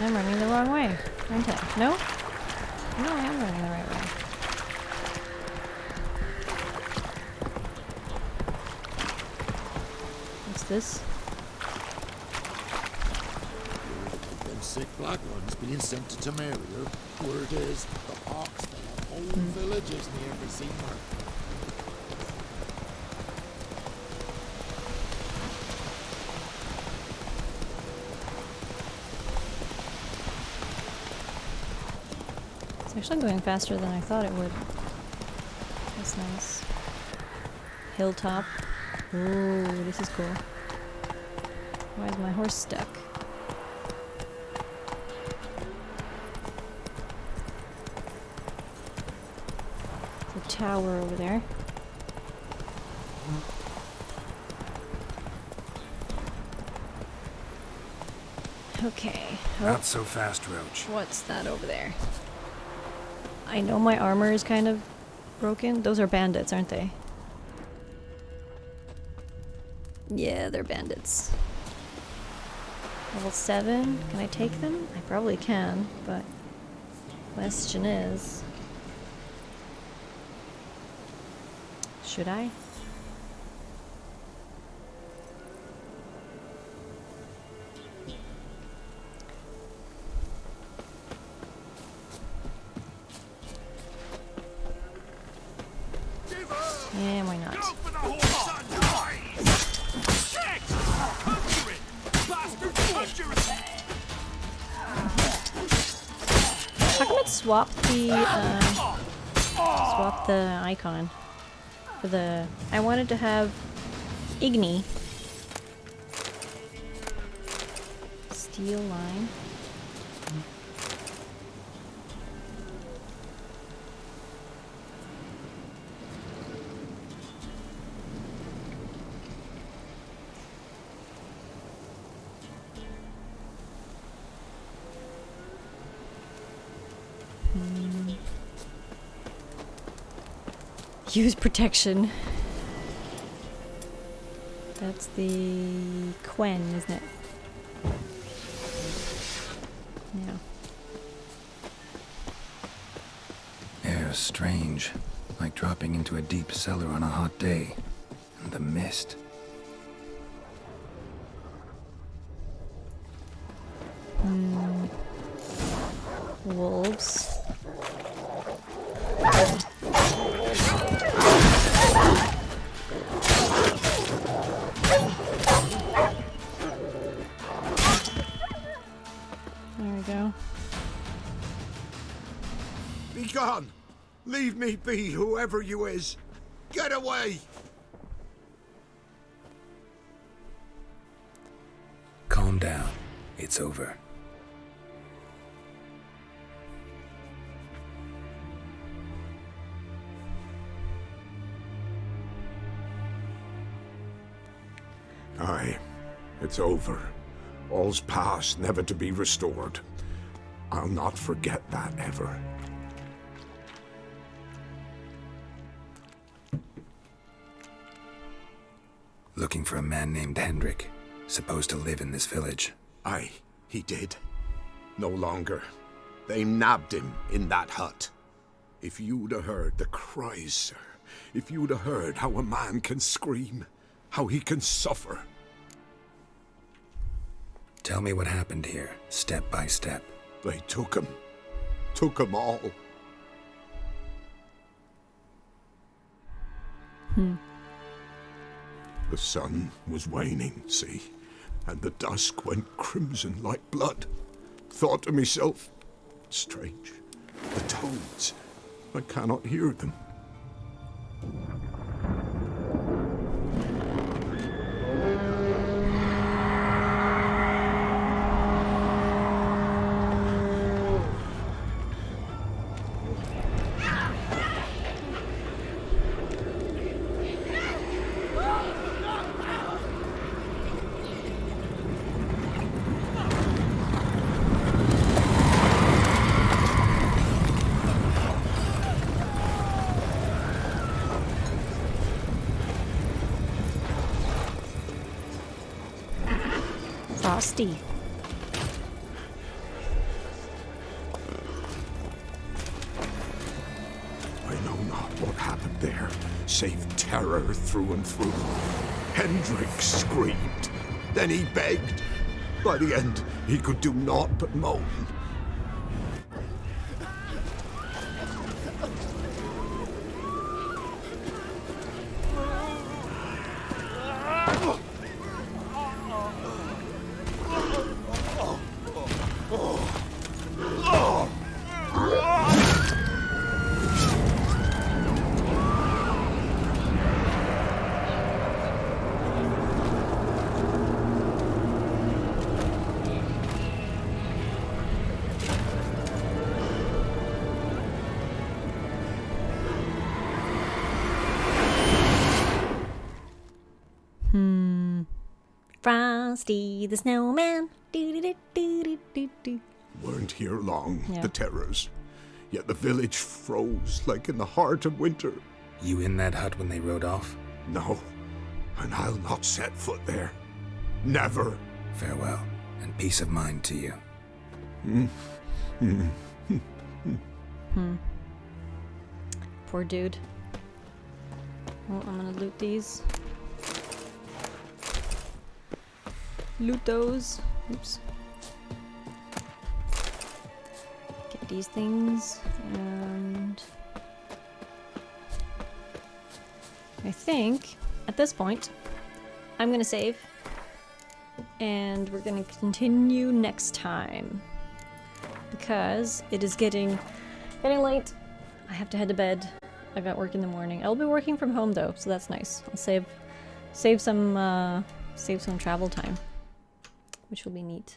I'm running the wrong way, aren't I? No? No, I am running the right way. What's this? Them sick black ones being sent to Temeria. Word is, the Hawks, they have whole villages near Vizima. It's actually going faster than I thought it would. That's nice. Hilltop. Ooh, this is cool. Why is my horse stuck? The tower over there. Okay. Oh. Not so fast, Roach. What's that over there? I know my armor is kind of broken. Those are bandits, aren't they? Yeah, they're bandits. Level 7. Can I take them? I probably can, but question is, should I? Yeah, why not? How come it swapped the icon for the? I wanted to have Igni. Steel line. Use protection. That's the Quen, isn't it? Yeah. Air's strange, like dropping into a deep cellar on a hot day. And the mist. Wolves. There we go. Be gone! Leave me be, whoever you is! Get away! Calm down. It's over. Aye, it's over. All's past, never to be restored. I'll not forget that ever. Looking for a man named Hendrik, supposed to live in this village. Aye, he did. No longer. They nabbed him in that hut. If you'd have heard the cries, sir. If you'd have heard how a man can scream, how he can suffer. Tell me what happened here, step by step. They took him. Took him all. The sun was waning, see, and the dusk went crimson like blood. Thought to myself, strange, the toads, I cannot hear them. Frosty. I know not what happened there, save terror through and through. Hendrik screamed, then he begged. By the end, he could do naught but moan. Frosty the Snowman. Do-do-do-do-do-do-do. Weren't here long, Yeah. the terrors. Yet the village froze like in the heart of winter. You in that hut when they rode off? No, and I'll not set foot there. Never. Farewell, and peace of mind to you. Poor dude. Well, I'm gonna loot these. Loot those. Oops. Get these things, and I think at this point I'm gonna save, and we're gonna continue next time because it is getting late. I have to head to bed. I got work in the morning. I'll be working from home though, so that's nice. I'll save some travel time, which will be neat.